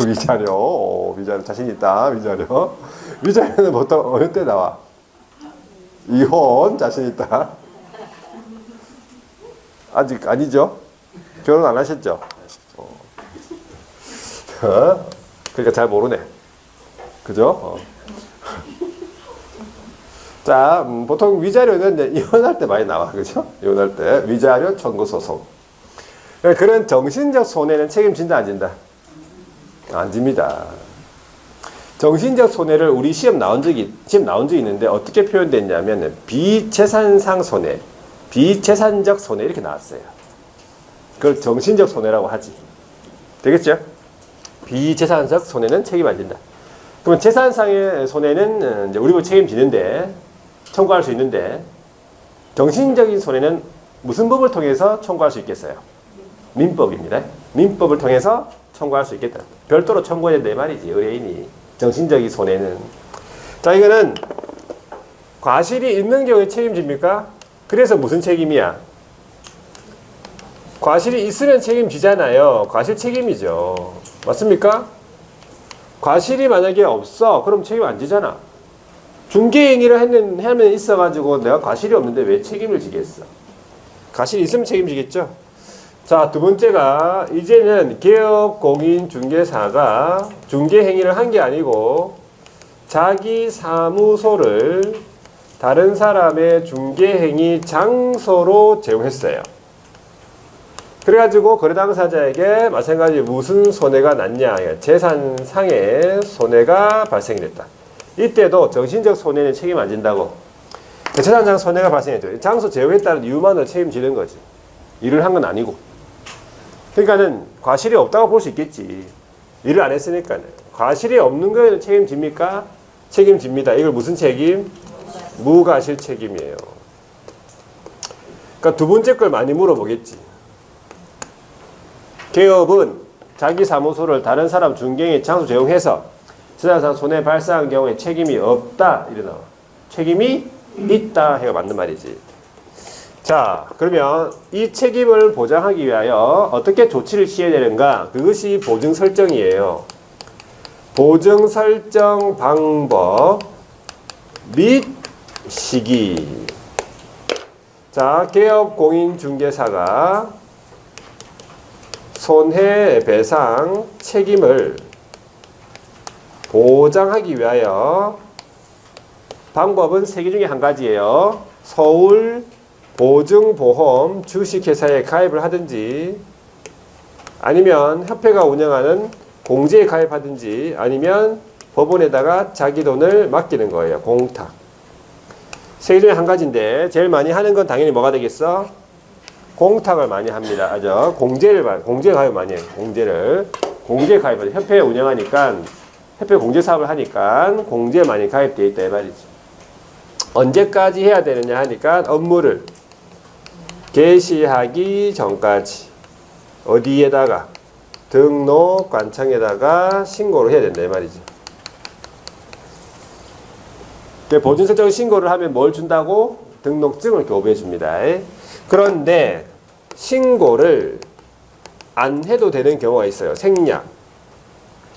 위자료. 위자료 자신 있다. 위자료는 보통 어느 때 나와? 이혼 자신 있다. 아직 아니죠? 결혼 안 하셨죠? 그러니까 잘 모르네. 그죠? 자, 보통 위자료는 이혼할 때 많이 나와. 그죠? 이혼할 때. 위자료 청구 소송. 그런 정신적 손해는 책임진다, 안 진다? 안 집니다. 정신적 손해를 우리 시험 나온 적이 있는데 어떻게 표현됐냐면 비재산상 손해, 비재산적 손해 이렇게 나왔어요. 그걸 정신적 손해라고 하지. 되겠죠? 비재산적 손해는 책임 안 진다. 그러면 재산상의 손해는 이제 우리 뭐 책임지는데 청구할 수 있는데 정신적인 손해는 무슨 법을 통해서 청구할 수 있겠어요? 민법입니다. 민법을 통해서 청구할 수 있겠다. 별도로 청구해야 된다 말이지. 의뢰인이 정신적인 손해는. 자, 이거는 과실이 있는 경우에 책임집니까? 그래서 무슨 책임이야? 과실이 있으면 책임지잖아요. 과실 책임이죠. 맞습니까? 과실이 만약에 없어, 그럼 책임 안 지잖아. 중개행위를 하면 있어가지고 내가 과실이 없는데 왜 책임을 지겠어? 과실이 있으면 책임지겠죠? 자, 두 번째가 이제는 개업공인중개사가 중개행위를 한 게 아니고 자기 사무소를 다른 사람의 중개행위 장소로 제공했어요. 그래가지고 거래 당사자에게 마찬가지 무슨 손해가 났냐, 재산상의 손해가 발생이 됐다. 이때도 정신적 손해는 책임 안 진다고. 재산상 손해가 발생했죠. 장소 제공했다는 이유만으로 책임지는 거지. 일을 한 건 아니고. 그러니까는 과실이 없다고 볼 수 있겠지. 일을 안 했으니까는. 과실이 없는 거에는 책임집니까? 책임집니다. 이걸 무슨 책임? 무과실 책임이에요. 그러니까 두 번째 걸 많이 물어보겠지. 개업은 자기 사무소를 다른 사람 중개인의 장소 제공해서 제작사 손해 발생한 경우에 책임이 없다 이래 나와. 책임이 있다 해가 맞는 말이지. 자, 그러면 이 책임을 보장하기 위하여 어떻게 조치를 취해야 되는가? 그것이 보증 설정이에요. 보증 설정 방법 및 시기. 자, 개업 공인중개사가 손해배상 책임을 보장하기 위하여 방법은 세 개 중에 한 가지예요. 서울 보증보험 주식회사에 가입을 하든지 아니면 협회가 운영하는 공제에 가입하든지 아니면 법원에다가 자기 돈을 맡기는 거예요. 공탁. 세 개 중에 한 가지인데 제일 많이 하는 건 당연히 뭐가 되겠어? 공탁을 많이 합니다. 공제 가입 많이 해요. 공제 가입을 협회에 운영하니까 협회 공제 사업을 하니까 공제에 많이 가입되어 있다 이 말이지. 언제까지 해야 되느냐 하니까 업무를 개시하기 전까지 어디에다가 등록관청에다가 신고를 해야 된다 이 말이지. 보증 설정 신고를 하면 뭘 준다고? 등록증을 교부해 줍니다. 그런데 신고를 안 해도 되는 경우가 있어요. 생략.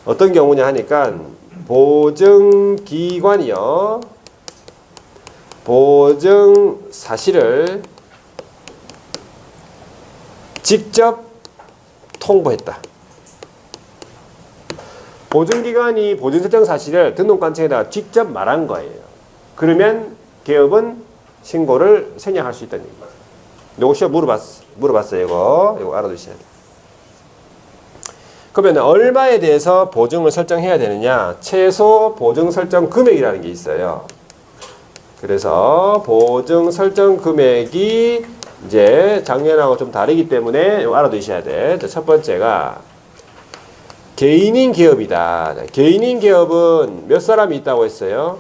어떤 경우냐 하니까 보증기관이요. 보증 사실을 직접 통보했다. 보증기관이 보증 설정 사실을 등록관청에다가 직접 말한 거예요. 그러면 개업은 신고를 생략할 수 있다는 얘기예요. 요거 시험 물어봤어요. 이거 알아두셔야 돼요. 그러면 얼마에 대해서 보증을 설정해야 되느냐? 최소 보증 설정 금액이라는 게 있어요. 그래서 보증 설정 금액이 이제 작년하고 좀 다르기 때문에 이거 알아두셔야 돼. 첫 번째가 개인인 기업이다. 개인인 기업은 몇 사람이 있다고 했어요?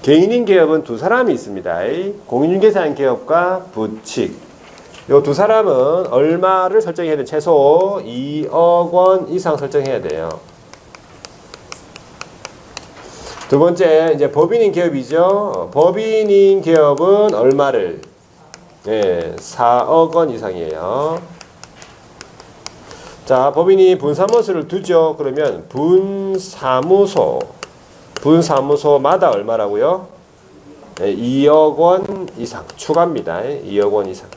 개인인 기업은 두 사람이 있습니다. 공인중개사인 기업과 부칙. 요 두 사람은 얼마를 설정해야 돼? 최소 2억 원 이상 설정해야 돼요. 두 번째, 이제 법인인 기업이죠. 법인인 기업은 얼마를? 4억 원 이상이에요. 자, 법인이 분사무소를 두죠. 그러면 분사무소마다 얼마라고요? 2억 원 이상 추가입니다. 2억 원 이상.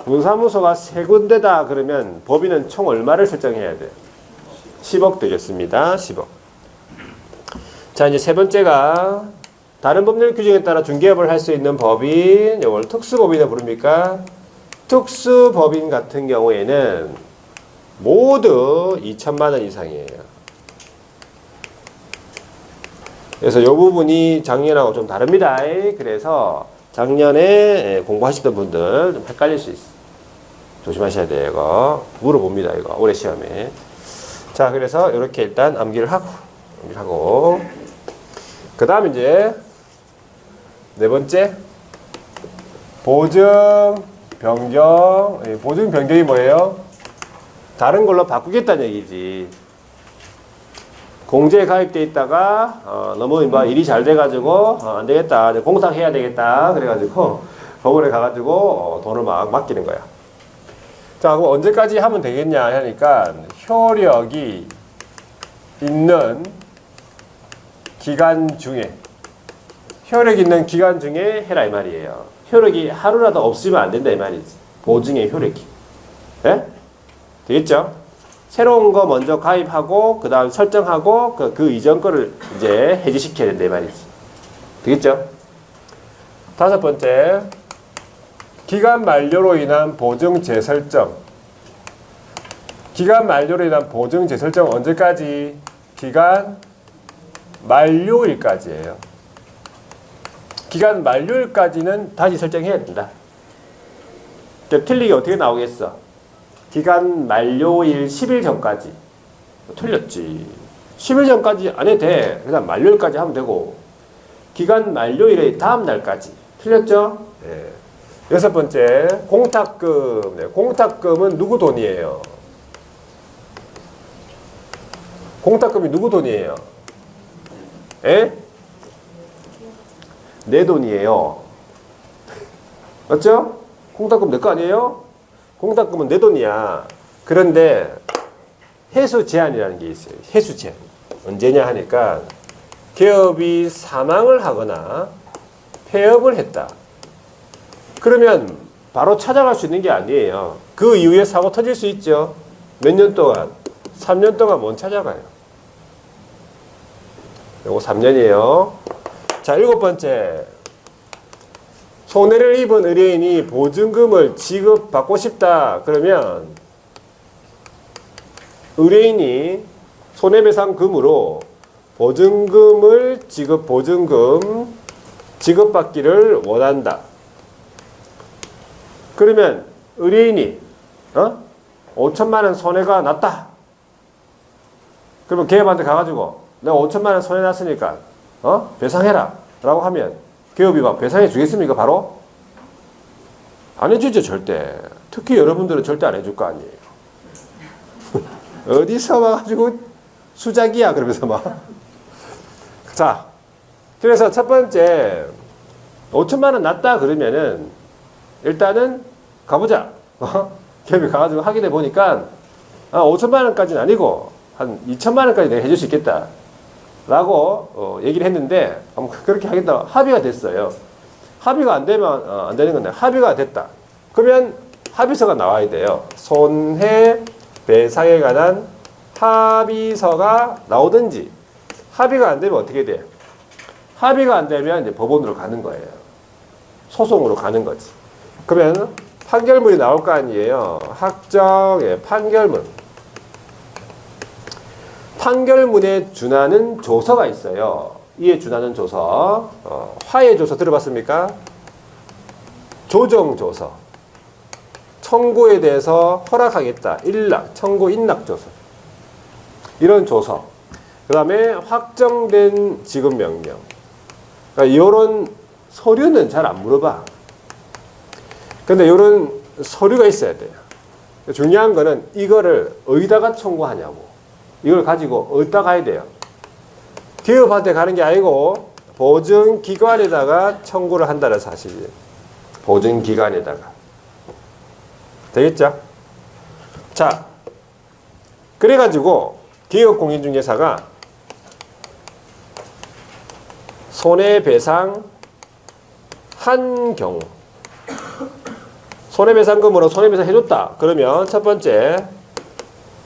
분사무소가 세 군데다 그러면 법인은 총 얼마를 설정해야 돼? 10억 되겠습니다. 10억. 자, 이제 세 번째가 다른 법률 규정에 따라 중개업을 할 수 있는 법인, 이걸 특수법인을 부릅니까? 특수법인 같은 경우에는 모두 2천만 원 이상이에요. 그래서 이 부분이 작년하고 좀 다릅니다. 그래서 작년에 공부하시던 분들 좀 헷갈릴 수 있어. 조심하셔야 돼요. 이거 물어봅니다. 이거 올해 시험에. 자, 그래서 이렇게 일단 암기를 하고 그 다음 이제 네 번째 보증 변경. 보증 변경이 뭐예요? 다른 걸로 바꾸겠다는 얘기지. 공제에 가입돼 있다가 너무 일이 잘 돼가지고 안 되겠다, 공탁해야 되겠다 그래가지고 법원에 가가지고 돈을 막 맡기는 거야. 자, 그럼 언제까지 하면 되겠냐 하니까 효력이 있는 기간 중에 해라 이 말이에요. 효력이 하루라도 없으면 안 된다 이 말이지. 보증의 효력이. 네? 되겠죠? 새로운 거 먼저 가입하고 그 다음 설정하고 그 이전 거를 이제 해지시켜야 된다 이 말이지. 되겠죠? 다섯 번째, 기간 만료로 인한 보증 재설정. 기간 만료로 인한 보증 재설정 언제까지? 기간 만료일까지예요. 기간 만료일까지는 다시 설정해야 된다. 틀리게 어떻게 나오겠어? 기간 만료일 10일 전까지. 틀렸지. 10일 전까지 안 해도 돼. 그냥 만료일까지 하면 되고. 기간 만료일의 다음 날까지. 틀렸죠? 예. 여섯 번째, 공탁금. 네, 공탁금은 누구 돈이에요? 공탁금이 누구 돈이에요? 에? 내 돈이에요. 맞죠? 공탁금 내 거 아니에요? 공탁금은 내 돈이야. 그런데 해수 제한이라는 게 있어요. 해수 제한. 언제냐 하니까 기업이 사망을 하거나 폐업을 했다. 그러면 바로 찾아갈 수 있는 게 아니에요. 그 이후에 사고 터질 수 있죠. 몇 년 동안? 3년 동안 못 찾아가요. 요거 3년이에요. 자, 일곱 번째. 손해를 입은 의뢰인이 보증금을 지급받고 싶다. 그러면 의뢰인이 손해배상금으로 보증금 지급받기를 원한다. 그러면 의뢰인이 5천만 원 손해가 났다. 그러면 기업한테 가가지고 내가 5천만 원 손해 났으니까 배상해라 라고 하면 기업이 막 배상해 주겠습니까? 바로? 안 해주죠, 절대. 특히 여러분들은 절대 안 해줄 거 아니에요. 어디서 와가지고 수작이야 그러면서 막. 자, 그래서 첫 번째 5천만 원 났다 그러면은 일단은 가보자. 기업이 가가지고 확인해 보니까 5천만 원까지는 아니고 한 2천만 원까지 내가 해줄 수 있겠다 라고 얘기를 했는데 그렇게 하겠다 합의가 됐어요. 합의가 안 되면 안 되는 건데 합의가 됐다. 그러면 합의서가 나와야 돼요. 손해배상에 관한 합의서가 나오든지. 합의가 안 되면 어떻게 돼? 합의가 안 되면 이제 법원으로 가는 거예요. 소송으로 가는 거지. 그러면 판결문이 나올 거 아니에요. 확정의 판결문. 판결문에 준하는 조서가 있어요. 이에 준하는 조서. 화해 조서 들어봤습니까? 조정 조서. 청구에 대해서 허락하겠다. 청구 인락 조서. 이런 조서. 그 다음에 확정된 지급 명령. 그러니까 이런 서류는 잘 안 물어봐. 근데 이런 서류가 있어야 돼요. 중요한 거는 이거를 어디다가 청구하냐고. 이걸 가지고 어디다 가야 돼요. 기업한테 가는 게 아니고 보증기관에다가 청구를 한다는 사실이에요. 보증기관에다가. 되겠죠? 자, 그래가지고 기업공인중개사가 손해배상 한 경우 손해배상금으로 손해배상 해줬다. 그러면 첫 번째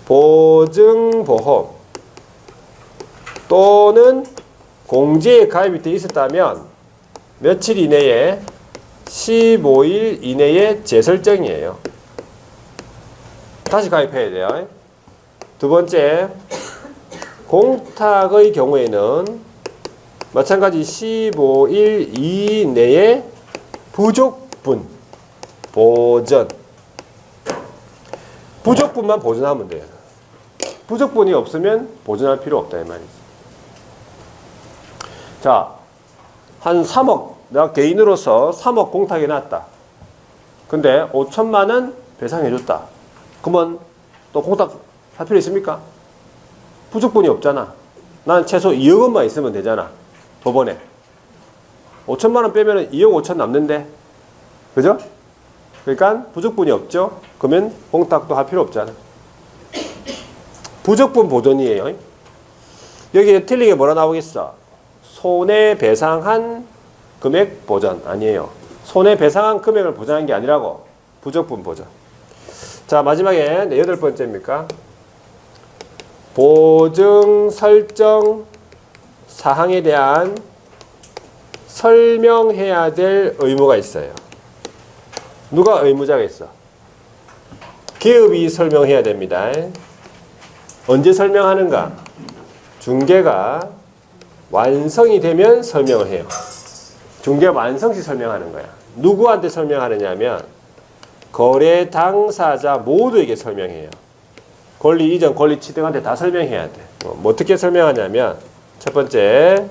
보증보험 또는 공제에 가입이 되어 있었다면 며칠 이내에 15일 이내에 재설정이에요. 다시 가입해야 돼요. 두 번째 공탁의 경우에는 마찬가지 15일 이내에 부족분 보전. 부족분만 보존하면 돼요. 부족분이 없으면 보존할 필요 없다 이 말이지. 자, 한 3억 내가 개인으로서 3억 공탁이 났다. 근데 5천만 원 배상해줬다. 그러면 또 공탁 할 필요 있습니까? 부족분이 없잖아. 난 최소 2억 원만 있으면 되잖아. 법원에. 5천만 원 빼면 2억 5천 남는데. 그죠? 그러니까 부족분이 없죠? 그러면 공탁도 할 필요 없잖아. 부족분 보존이에요. 여기에 틀린 게 뭐라 나오겠어? 손해배상한 금액 보전. 아니에요. 손해배상한 금액을 보전한 게 아니라고. 부족분 보전. 자, 마지막에 네, 여덟 번째입니까? 보증 설정 사항에 대한 설명해야 될 의무가 있어요. 누가 의무자가 있어? 기업이 설명해야 됩니다. 언제 설명하는가? 중개가 완성이 되면 설명을 해요. 중개가 완성시 설명하는 거야. 누구한테 설명하느냐 하면 거래 당사자 모두에게 설명해요. 권리 이전, 권리 취득한테 다 설명해야 돼. 뭐 어떻게 설명하냐면 첫 번째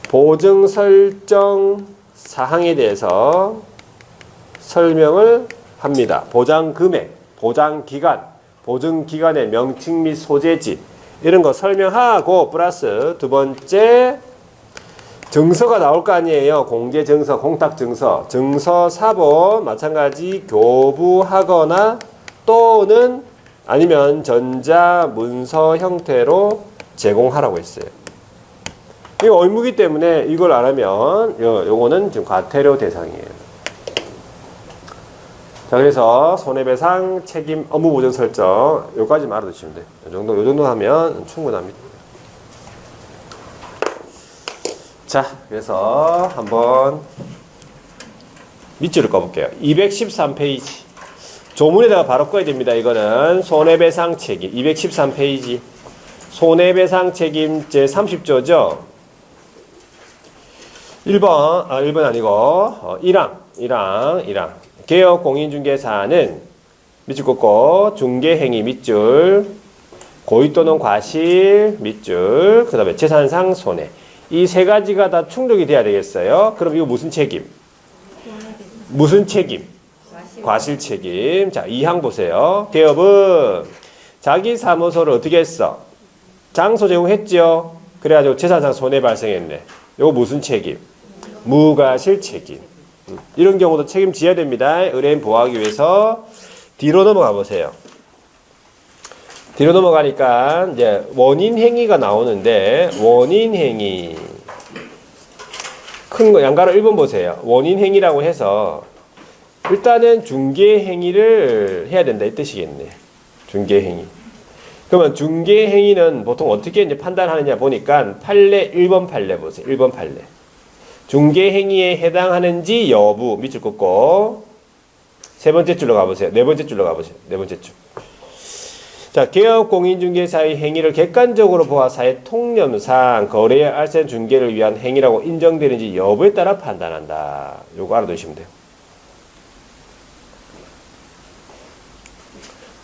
보증 설정 사항에 대해서 설명을 합니다. 보장 금액, 보장 기간, 보증 기간의 명칭 및 소재지 이런 거 설명하고 플러스 두 번째 증서가 나올 거 아니에요. 공제 증서, 공탁 증서, 증서 사본 마찬가지 교부하거나 또는 아니면 전자 문서 형태로 제공하라고 했어요. 이거 의무기 때문에 이걸 안 하면 요거는 지금 과태료 대상이에요. 자, 그래서 손해배상 책임 업무 보전 설정 요까지만 알아두시면 돼요. 요 정도 하면 충분합니다. 자, 그래서 한번 밑줄을 꺼볼게요. 213페이지. 조문에다가 바로 꺼야 됩니다. 이거는 손해배상 책임. 213페이지. 손해배상 책임 제30조죠. 1번 아니고, 1항. 개업 공인중개사는 밑줄 긋고, 중개행위 밑줄, 고의 또는 과실 밑줄, 그 다음에 재산상 손해. 이 세 가지가 다 충족이 돼야 되겠어요. 그럼 이거 무슨 책임? 무슨 책임? 과실 책임. 자, 2항 보세요. 개업은 자기 사무소를 어떻게 했어? 장소 제공했죠? 그래가지고 재산상 손해 발생했네. 이거 무슨 책임? 무과실 책임. 이런 경우도 책임져야 됩니다. 의뢰인 보호하기 위해서. 뒤로 넘어가 보세요. 뒤로 넘어가니까 이제 원인 행위가 나오는데 원인 행위 큰 거 양가로 1번 보세요. 원인 행위라고 해서 일단은 중개 행위를 해야 된다 이 뜻이겠네. 중개 행위. 그러면 중개 행위는 보통 어떻게 이제 판단하느냐 보니까 판례 1번 판례 보세요. 1번 판례. 중개 행위에 해당하는지 여부 밑줄 긋고 세 번째 줄로 가보세요. 네 번째 줄로 가보세요. 네 번째 줄. 자, 개업 공인중개사의 행위를 객관적으로 보아 사회 통념상 거래의 알선 중개를 위한 행위라고 인정되는지 여부에 따라 판단한다. 요거 알아두시면 돼요.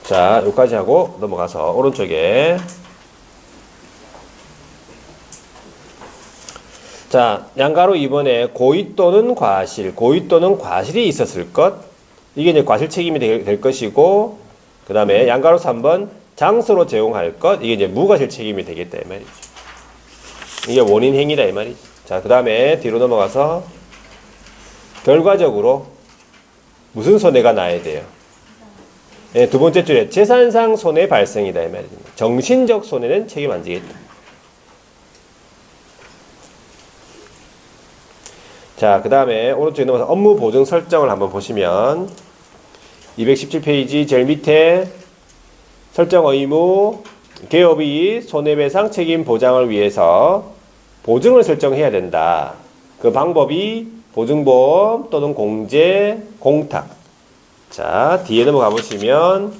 자, 여기까지 하고 넘어가서 오른쪽에 자, 양가로 이번에 고의 또는 과실이 있었을 것. 이게 이제 과실 책임이 될 것이고, 그 다음에 양가로 3번 장소로 제공할 것. 이게 이제 무과실 책임이 되겠다 이 말이죠. 이게 원인 행위다 이 말이죠. 자, 그 다음에 뒤로 넘어가서 결과적으로 무슨 손해가 나야 돼요? 네, 두 번째 줄에 재산상 손해 발생이다 이 말입니다. 정신적 손해는 책임 안 지겠다. 자, 그 다음에 오른쪽에 넘어서 업무 보증 설정을 한번 보시면 217페이지 제일 밑에 설정 의무 개업이 손해배상 책임 보장을 위해서 보증을 설정해야 된다. 그 방법이 보증보험 또는 공제, 공탁. 자, 뒤에 넘어가 보시면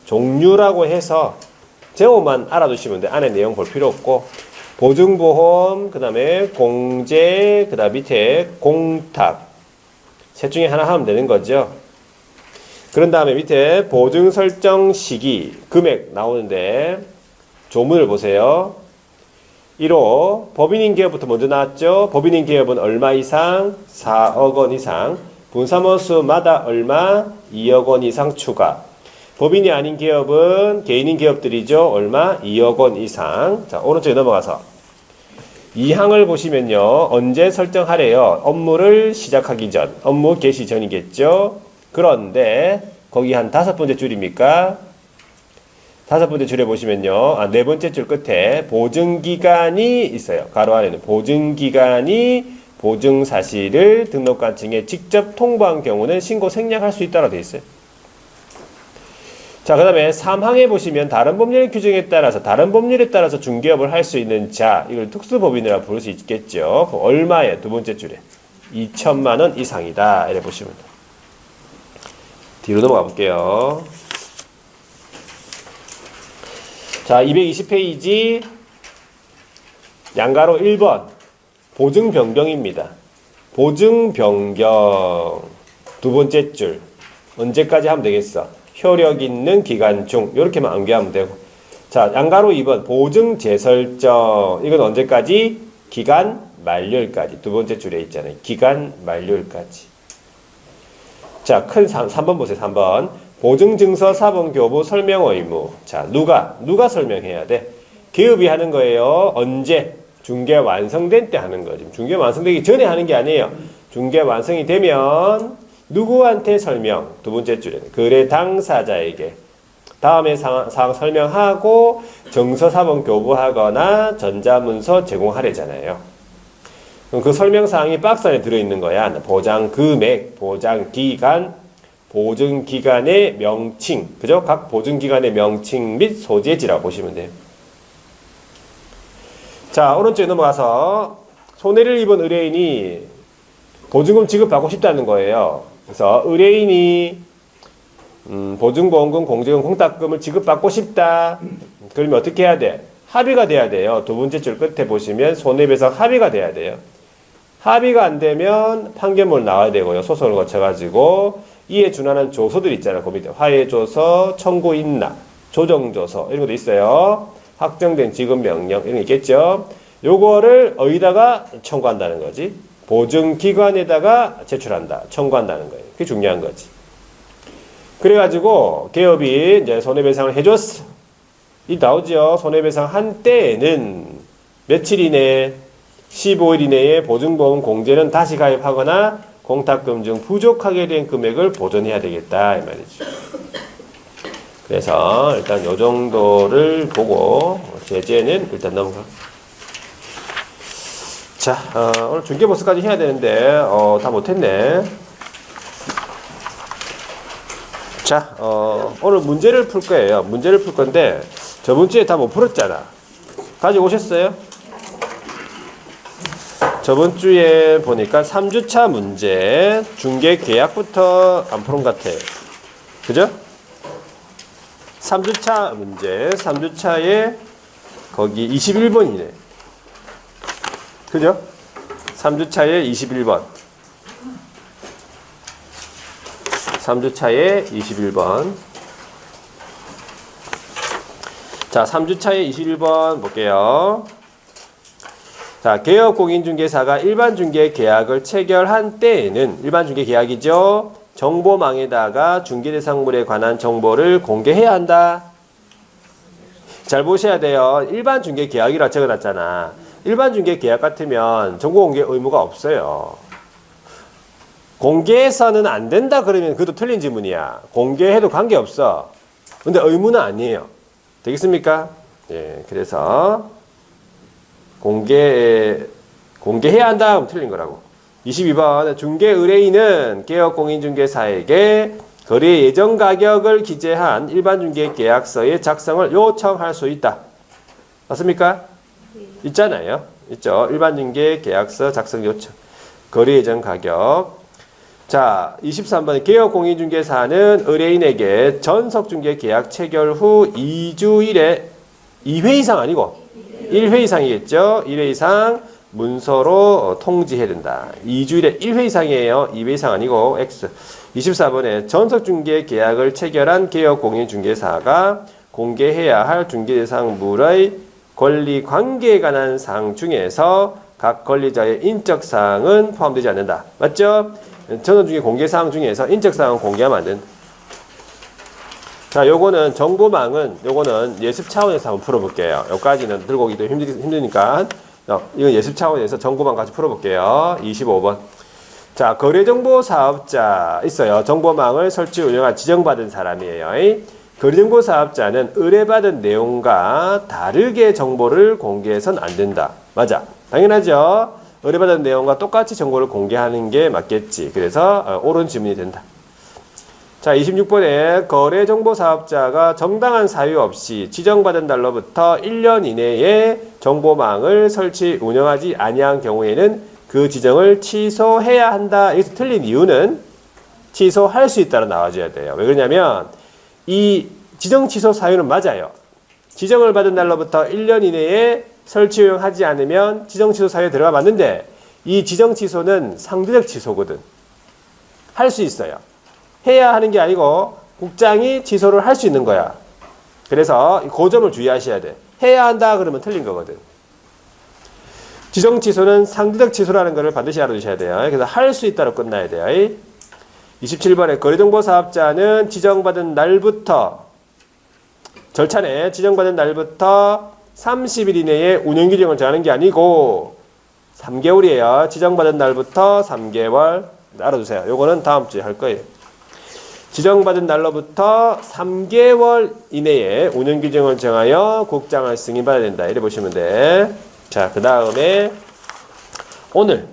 종류라고 해서 제목만 알아두시면 돼. 안에 내용 볼 필요 없고 보증보험, 그 다음에 공제, 그 다음 밑에 공탁. 셋 중에 하나 하면 되는 거죠. 그런 다음에 밑에 보증 설정 시기, 금액 나오는데 조문을 보세요. 1호 법인인 기업부터 먼저 나왔죠. 법인인 기업은 얼마 이상? 4억 원 이상. 분사모수마다 얼마? 2억 원 이상 추가. 법인이 아닌 기업은 개인인 기업들이죠. 얼마? 2억 원 이상. 자, 오른쪽에 넘어가서 이 항을 보시면요. 언제 설정하래요? 업무를 시작하기 전, 업무 개시 전이겠죠. 그런데 거기 한 5번째 줄입니까? 5번째 줄에 보시면요. 네 번째 줄 끝에 보증기간이 있어요. 가로 안에는 보증기간이 보증 사실을 등록관청에 직접 통보한 경우는 신고 생략할 수 있다고 되어 있어요. 자, 그 다음에 3항에 보시면 다른 법률 규정에 따라서 중개업을 할 수 있는 자, 이걸 특수법인이라고 부를 수 있겠죠. 얼마에? 두 번째 줄에 2천만 원 이상이다. 이렇게 보시면 돼요. 뒤로 넘어가 볼게요. 자, 220페이지 양가로 1번 보증 변경입니다. 보증 변경 두 번째 줄 언제까지 하면 되겠어? 효력 있는 기간 중 이렇게만 암기하면 되고 자, 양가로 2번 보증 재설정 이건 언제까지? 기간 만료일까지 두 번째 줄에 있잖아요. 기간 만료일까지. 자, 큰 3번 보세요. 3번. 보증증서 사본 교부 설명 의무. 자, 누가 설명해야 돼? 기업이 하는 거예요. 언제? 중개 완성된 때 하는 거지. 중개 완성되기 전에 하는 게 아니에요. 중개 완성이 되면 누구한테 설명? 두 번째 줄에 거래 당사자에게. 다음에 상황 설명하고 정서사본 교부하거나 전자문서 제공하래잖아요. 그럼 그 설명사항이 박스 안에 들어있는 거야. 보장 금액, 보장 기간, 보증기간의 명칭, 그죠? 각 보증기간의 명칭 및 소재지라고 보시면 돼요. 자, 오른쪽에 넘어가서 손해를 입은 의뢰인이 보증금 지급받고 싶다는 거예요. 그래서 의뢰인이 보증보험금, 공제금, 공탁금을 지급받고 싶다. 그러면 어떻게 해야 돼? 합의가 돼야 돼요. 두 번째 줄 끝에 보시면 손해배상 합의가 돼야 돼요. 합의가 안 되면 판결문 나와야 되고요. 소송을 거쳐가지고 이에 준하는 조서들 있잖아요. 그 밑에 화해조서, 청구인락, 조정조서 이런 것도 있어요. 확정된 지급명령 이런 게 있겠죠. 요거를 어디다가 청구한다는 거지? 보증기관에다가 제출한다. 청구한다는 거예요. 그게 중요한 거지. 그래가지고 개업이 이제 손해배상을 해줬어. 이 나오죠. 손해배상 한 때에는 며칠 이내, 15일 이내에 보증보험 공제는 다시 가입하거나 공탁금 중 부족하게 된 금액을 보전해야 되겠다 이 말이죠. 그래서 일단 요 정도를 보고 제재는 일단 넘어가. 자, 오늘 중개보수까지 해야 되는데 다 못했네. 자, 오늘 문제를 풀 거예요. 문제를 풀 건데 저번 주에 다 못 풀었잖아. 가지고 오셨어요? 저번 주에 보니까 3주차 문제 중개 계약부터 안 푸른 것 같아. 그죠? 3주차 문제 3주차에 거기 21번이네. 그죠? 3주차에 21번. 3주차에 21번. 자, 3주차에 21번 볼게요. 자, 개업공인중개사가 일반중개 계약을 체결한 때에는 일반중개 계약이죠. 정보망에다가 중개대상물에 관한 정보를 공개해야 한다. 잘 보셔야 돼요. 일반중개 계약이라 적어놨잖아. 일반중개 계약 같으면 정보공개 의무가 없어요. 공개해서는 안 된다 그러면 그것도 틀린 지문이야. 공개해도 관계없어. 근데 의무는 아니에요. 되겠습니까? 예, 그래서 공개해야 한다 하면 틀린 거라고. 22번 중개 의뢰인은 개업공인중개사에게 거래 예정 가격을 기재한 일반중개 계약서의 작성을 요청할 수 있다. 맞습니까? 있잖아요. 있죠. 일반중개 계약서 작성 요청. 거래 예정 가격. 자, 23번 개업공인중개사는 의뢰인에게 전석중개 계약 체결 후 2주일에 2회 이상 아니고 1회 이상이겠죠. 1회 이상 문서로 통지해야 된다. 2주일에 1회 이상이에요. 2회 이상 아니고 X. 24번에 전석중개 계약을 체결한 개업공인중개사가 공개해야 할 중개대상물의 권리관계에 관한 사항 중에서 각 권리자의 인적사항은 포함되지 않는다. 맞죠? 전원중개 공개사항 중에서 인적사항은 공개하면 안 된다. 자, 요거는 정보망은 요거는 예습 차원에서 한번 풀어볼게요. 여기까지는 들고 오기도 힘드니까 이건 예습 차원에서 정보망 같이 풀어볼게요. 25번. 자, 거래정보 사업자 있어요. 정보망을 설치 운영한 지정받은 사람이에요. 거래정보 사업자는 의뢰받은 내용과 다르게 정보를 공개해서는 안 된다. 맞아. 당연하죠. 의뢰받은 내용과 똑같이 정보를 공개하는 게 맞겠지. 그래서 옳은 질문이 된다. 자, 26번에 거래정보사업자가 정당한 사유 없이 지정받은 달로부터 1년 이내에 정보망을 설치 운영하지 아니한 경우에는 그 지정을 취소해야 한다. 여기서 틀린 이유는 취소할 수 있다로 나와줘야 돼요. 왜 그러냐면 이 지정 취소 사유는 맞아요. 지정을 받은 날로부터 1년 이내에 설치 운영하지 않으면 지정 취소 사유에 들어가 맞는데 이 지정 취소는 상대적 취소거든. 할 수 있어요. 해야 하는 게 아니고 국장이 취소를 할 수 있는 거야. 그래서 그 점을 주의하셔야 돼. 해야 한다 그러면 틀린 거거든. 지정 취소는 상대적 취소라는 것을 반드시 알아두셔야 돼요. 그래서 할 수 있다로 끝나야 돼요. 27번에 거래정보사업자는 지정받은 날부터 절차네. 지정받은 날부터 30일 이내에 운영규정을 정하는 게 아니고 3개월이에요. 지정받은 날부터 3개월. 알아두세요. 요거는 다음 주에 할 거예요. 지정받은 날로부터 3개월 이내에 운영규정을 정하여 국장을 승인받아야 된다. 이래 보시면 돼. 자, 그 다음에 오늘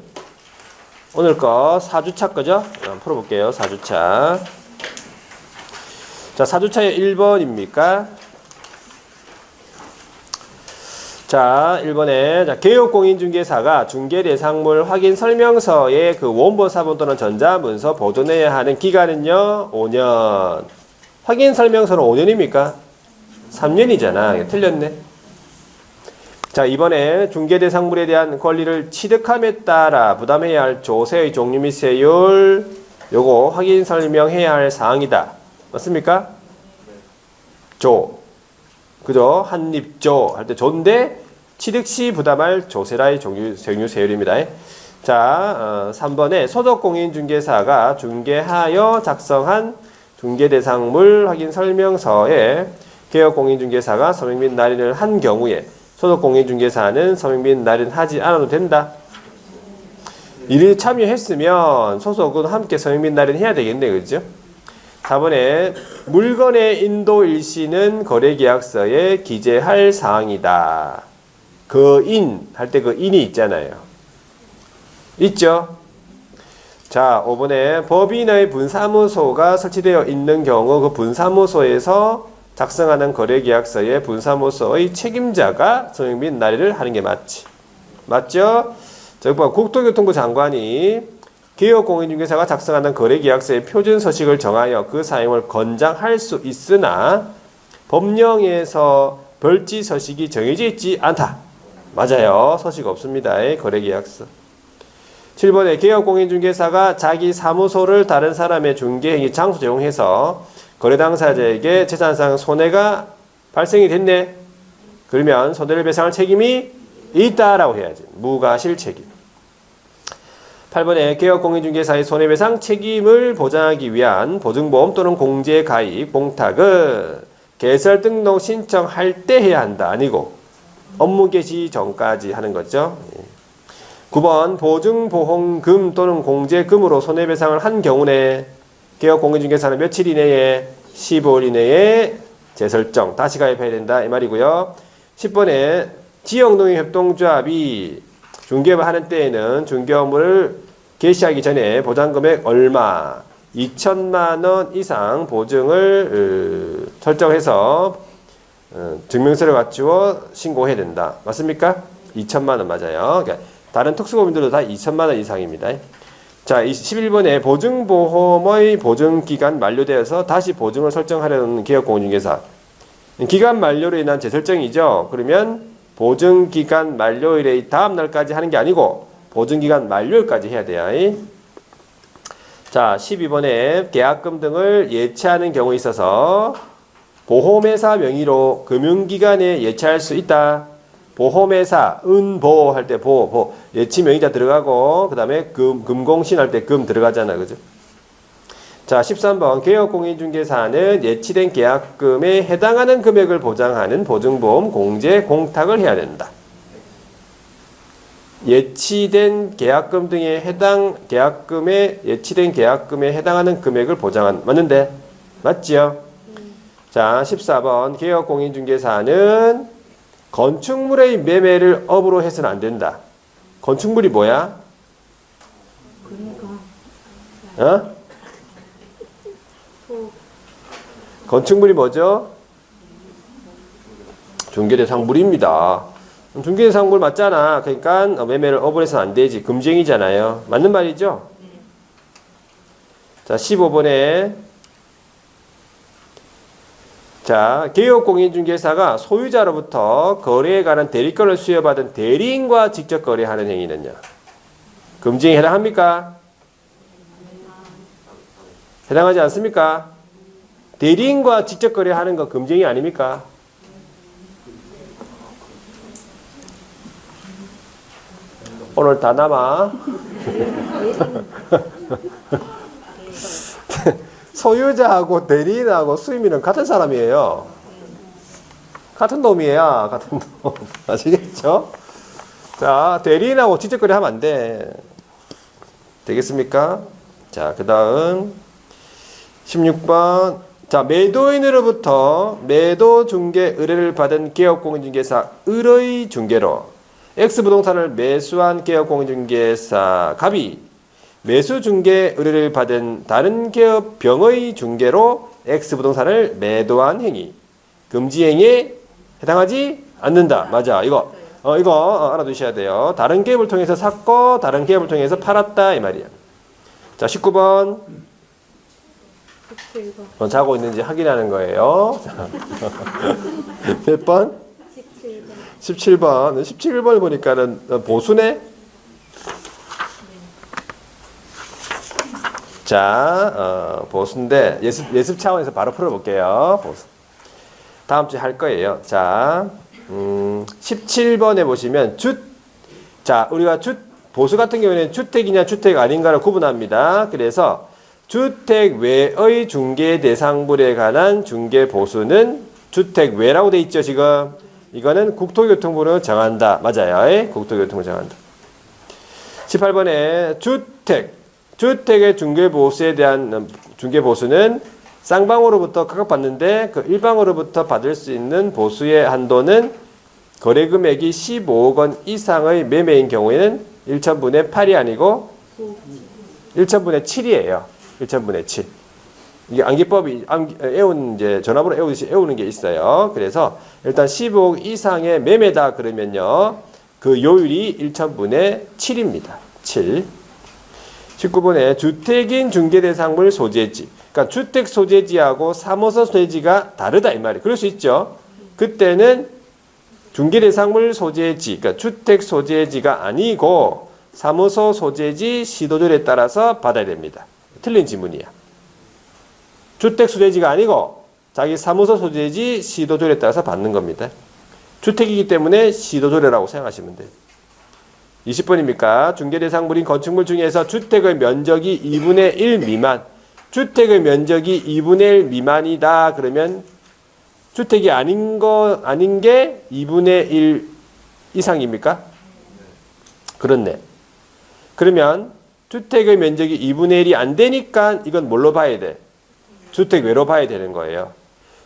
거 4주차 거죠? 한번 풀어볼게요. 4주차. 자, 4주차의 1번입니까? 자, 1번에 개업공인중개사가 중개대상물 확인 설명서에 그 원본 사본 또는 전자문서 보존해야 하는 기간은요 5년. 확인 설명서는 5년입니까? 3년이잖아. 틀렸네. 자, 이번에 중개대상물에 대한 권리를 취득함에 따라 부담해야 할 조세의 종류 및 세율 요거 확인 설명해야 할 사항이다. 맞습니까? 조. 그죠? 한입조 할 때 조인데 취득 시 부담할 조세라의 종류 세율입니다. 자, 3번에 소속공인중개사가 중개하여 작성한 중개대상물 확인 설명서에 개업공인중개사가 서명 및 날인을 한 경우에 소속공인중개사는 서명 및 날인하지 않아도 된다. 이를 참여했으면 소속은 함께 서명 및 날인해야 되겠네. 그죠? 4번에 물건의 인도 일시는 거래계약서에 기재할 사항이다. 거인 할 때 그 인이 있잖아요. 있죠? 자, 5번에 법인의 분사무소가 설치되어 있는 경우 그 분사무소에서 작성하는 거래계약서에 분사무소의 책임자가 서명 및 날인을 하는 게 맞지. 맞죠? 자, 국토교통부 장관이 개업공인중개사가 작성하는 거래계약서의 표준 서식을 정하여 그 사용을 권장할 수 있으나 법령에서 별지 서식이 정해져 있지 않다. 맞아요. 서식 없습니다. 거래계약서. 7번에 개업공인중개사가 자기 사무소를 다른 사람의 중개행위 장소 제공해서 거래 당사자에게 재산상 손해가 발생이 됐네. 그러면 손해를 배상할 책임이 있다라고 해야지. 무과실 책임. 8번에 개업공인중개사의 손해배상 책임을 보장하기 위한 보증보험 또는 공제가입, 공탁은 개설 등록 신청할 때 해야 한다. 아니고 업무 개시 전까지 하는 거죠. 9번 보증보험금 또는 공제금으로 손해배상을 한 경우에 개업공인중개사는 며칠 이내에 15일 이내에 재설정, 다시 가입해야 된다. 이 말이고요. 10번에 지역농협협동조합이 중개업을 하는 때에는 중개업을 개시하기 전에 보장금액 얼마 2천만 원 이상 보증을 설정해서 증명서를 갖추어 신고해야 된다. 맞습니까? 2천만 원 맞아요. 그러니까 다른 특수법인들도 다 2천만 원 이상입니다. 자, 11번에 보증보험의 보증기간 만료되어서 다시 보증을 설정하려는 개업공인중개사. 기간 만료로 인한 재설정이죠. 그러면 보증기간 만료일의 다음 날까지 하는 게 아니고 보증기간 만료일까지 해야 돼요. 자, 12번에 계약금 등을 예치하는 경우에 있어서 보험회사 명의로 금융기관에 예치할 수 있다. 보험회사, 은보 할 때 보, 예치 명의자 들어가고 그 다음에 금공신 할 때 금 들어가잖아. 그죠? 자, 13번 개업공인중개사는 예치된 계약금에 해당하는 금액을 보장하는 보증보험, 공제, 공탁을 해야 된다. 예치된 계약금 등에 예치된 계약금에 해당하는 금액을 보장한 맞는데 맞지요? 자, 14번 개업공인중개사는 건축물의 매매를 업으로 해서는 안 된다. 건축물이 뭐야? 어? 건축물이 뭐죠? 중개대상물입니다. 중개대상물 맞잖아. 그러니까 매매를 업으로 해서는 안 되지. 금지행위잖아요. 맞는 말이죠? 자, 15번에 자, 개업공인중개사가 소유자로부터 거래에 관한 대리권을 수여받은 대리인과 직접 거래하는 행위는요. 금지행위에 해당합니까? 해당하지 않습니까? 대리인과 직접 거래하는 거 금지행위 아닙니까? 오늘 다 남아. 소유자하고 대리인하고 수임인은 같은 사람이에요. 같은 놈이에요. 같은 놈. 아시겠죠? 자, 대리인하고 지적거리 하면 안 돼. 되겠습니까? 자, 그 다음 16번. 자, 매도인으로부터 매도 중개 의뢰를 받은 개업공인중개사 을의 중개로 X부동산을 매수한 개업공인중개사 갑이 매수 중개 의뢰를 받은 다른 개업 병의 중개로 X부동산을 매도한 행위. 금지 행위에 해당하지 않는다. 맞아. 이거 알아두셔야 돼요. 다른 기업을 통해서 샀고 다른 기업을 통해서 팔았다 이 말이야. 자, 19번. 17번. 자고 있는지 확인하는 거예요. 몇 번? 17번. 17번. 17번 보니까는 보수네. 자, 보수인데 예습 차원에서 바로 풀어볼게요. 보수. 다음 주에 할 거예요. 자, 17번에 보시면 자, 우리가 보수 같은 경우에는 주택이냐 주택 아닌가를 구분합니다. 그래서 주택 외의 중개 대상물에 관한 중개 보수는 주택 외라고 돼 있죠, 지금. 이거는 국토교통부로 정한다. 맞아요. 국토교통부로 정한다. 18번에 주택의 중개 보수에 대한 중개 보수는 쌍방으로부터 각각 받는데 그 일방으로부터 받을 수 있는 보수의 한도는 거래 금액이 15억 원 이상의 매매인 경우에는 1천분의 8이 아니고 1천분의 7이에요. 1천분의 7. 이게 암기법이 이제 전화번호 애우듯이 애우는 게 있어요. 그래서 일단 15억 이상의 매매다 그러면요. 그 요율이 1천분의 7입니다. 7. 19번에 주택인 중개대상물 소재지. 그러니까 주택 소재지하고 사무소 소재지가 다르다 이 말이에요. 그럴 수 있죠. 그때는 중개대상물 소재지, 그러니까 주택 소재지가 아니고 사무소 소재지 시도조례에 따라서 받아야 됩니다. 틀린 지문이야. 주택 소재지가 아니고 자기 사무소 소재지 시도조례에 따라서 받는 겁니다. 주택이기 때문에 시도조례라고 생각하시면 돼요. 20번입니까? 중개대상물인 건축물 중에서 주택의 면적이 2분의 1 미만, 주택의 면적이 2분의 1 미만이다. 그러면 주택이 아닌 게 2분의 1 이상입니까? 그렇네. 그러면 주택의 면적이 2분의 1이 안 되니까 이건 뭘로 봐야 돼? 주택 외로 봐야 되는 거예요.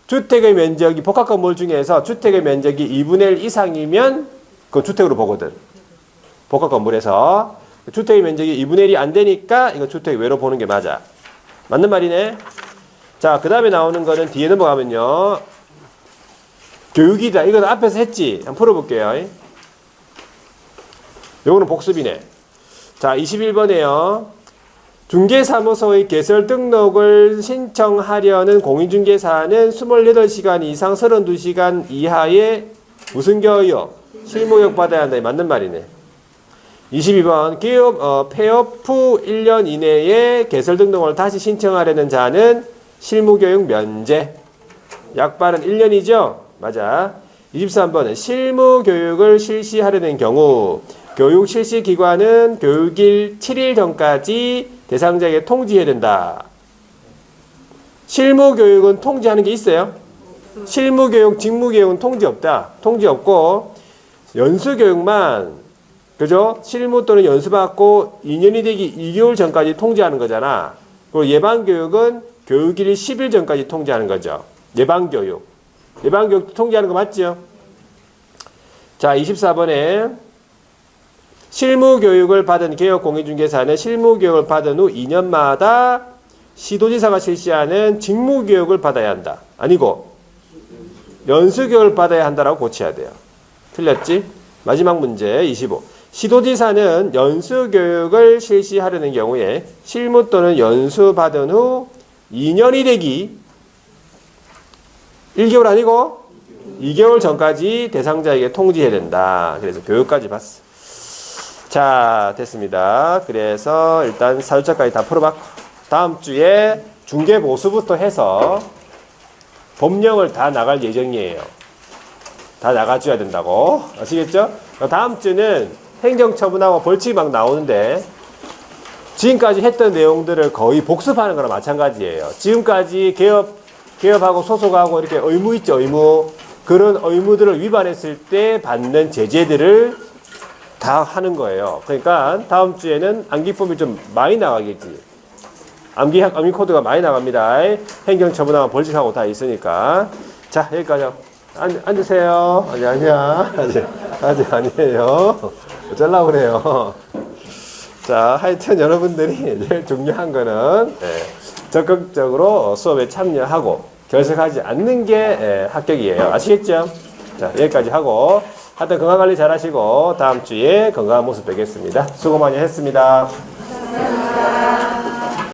주택의 면적이 복합 건물 중에서 주택의 면적이 2분의 1 이상이면 그건 주택으로 보거든. 복합 건물에서 주택의 면적이 2분의 1이 안 되니까 이거 주택 외로 보는 게 맞아. 맞는 말이네. 자, 그 다음에 나오는 거는 뒤에 넘어가면요. 교육이다. 이건 앞에서 했지. 한번 풀어볼게요. 요거는 복습이네. 자, 21번에요. 중개사무소의 개설 등록을 신청하려는 공인중개사는 28시간 이상 32시간 이하의 무슨 교육? 실무교육 받아야 한다. 맞는 말이네. 22번 폐업 후 1년 이내에 개설 등록을 다시 신청하려는 자는 실무교육 면제. 약발은 1년이죠? 맞아. 23번은 실무교육을 실시하려는 경우 교육 실시 기관은 교육일 7일 전까지 대상자에게 통지해야 된다. 실무교육은 통지하는 게 있어요? 실무교육, 직무교육은 통지 없다. 통지 없고 연수교육만 그죠? 실무 또는 연수받고 2년이 되기 2개월 전까지 통지하는 거잖아. 그리고 예방교육은 교육일 10일 전까지 통지하는 거죠. 예방교육. 예방교육 통지하는 거 맞죠? 자, 24번에 실무교육을 받은 개업공인중개사는 실무교육을 받은 후 2년마다 시도지사가 실시하는 직무교육을 받아야 한다. 아니고 연수교육을 받아야 한다라고 고쳐야 돼요. 틀렸지? 마지막 문제 25. 시도지사는 연수교육을 실시하려는 경우에 실무 또는 연수 받은 후 2년이 되기 1개월 아니고 2개월 전까지 대상자에게 통지해야 된다. 그래서 교육까지 봤어. 자, 됐습니다. 그래서 일단 사주차까지 다 풀어봤고 다음 주에 중개보수부터 해서 법령을 다 나갈 예정이에요. 다 나가줘야 된다고. 아시겠죠? 다음 주는 행정처분하고 벌칙이 막 나오는데 지금까지 했던 내용들을 거의 복습하는 거랑 마찬가지예요. 지금까지 개업하고 소속하고 이렇게 의무 있죠, 의무. 그런 의무들을 위반했을 때 받는 제재들을 다 하는 거예요. 그러니까 다음 주에는 암기법이 좀 많이 나가겠지. 암기 코드가 많이 나갑니다. 행정처분하고 벌칙하고 다 있으니까. 자, 여기까지 앉으세요. 아니야. 아직 아니에요. 어쩌려고 그래요. 자, 하여튼 여러분들이 제일 중요한 거는 적극적으로 수업에 참여하고 결석하지 않는 게 합격이에요. 아시겠죠? 자, 여기까지 하고 하여튼 건강관리 잘 하시고 다음 주에 건강한 모습 뵙겠습니다. 수고 많이 했습니다.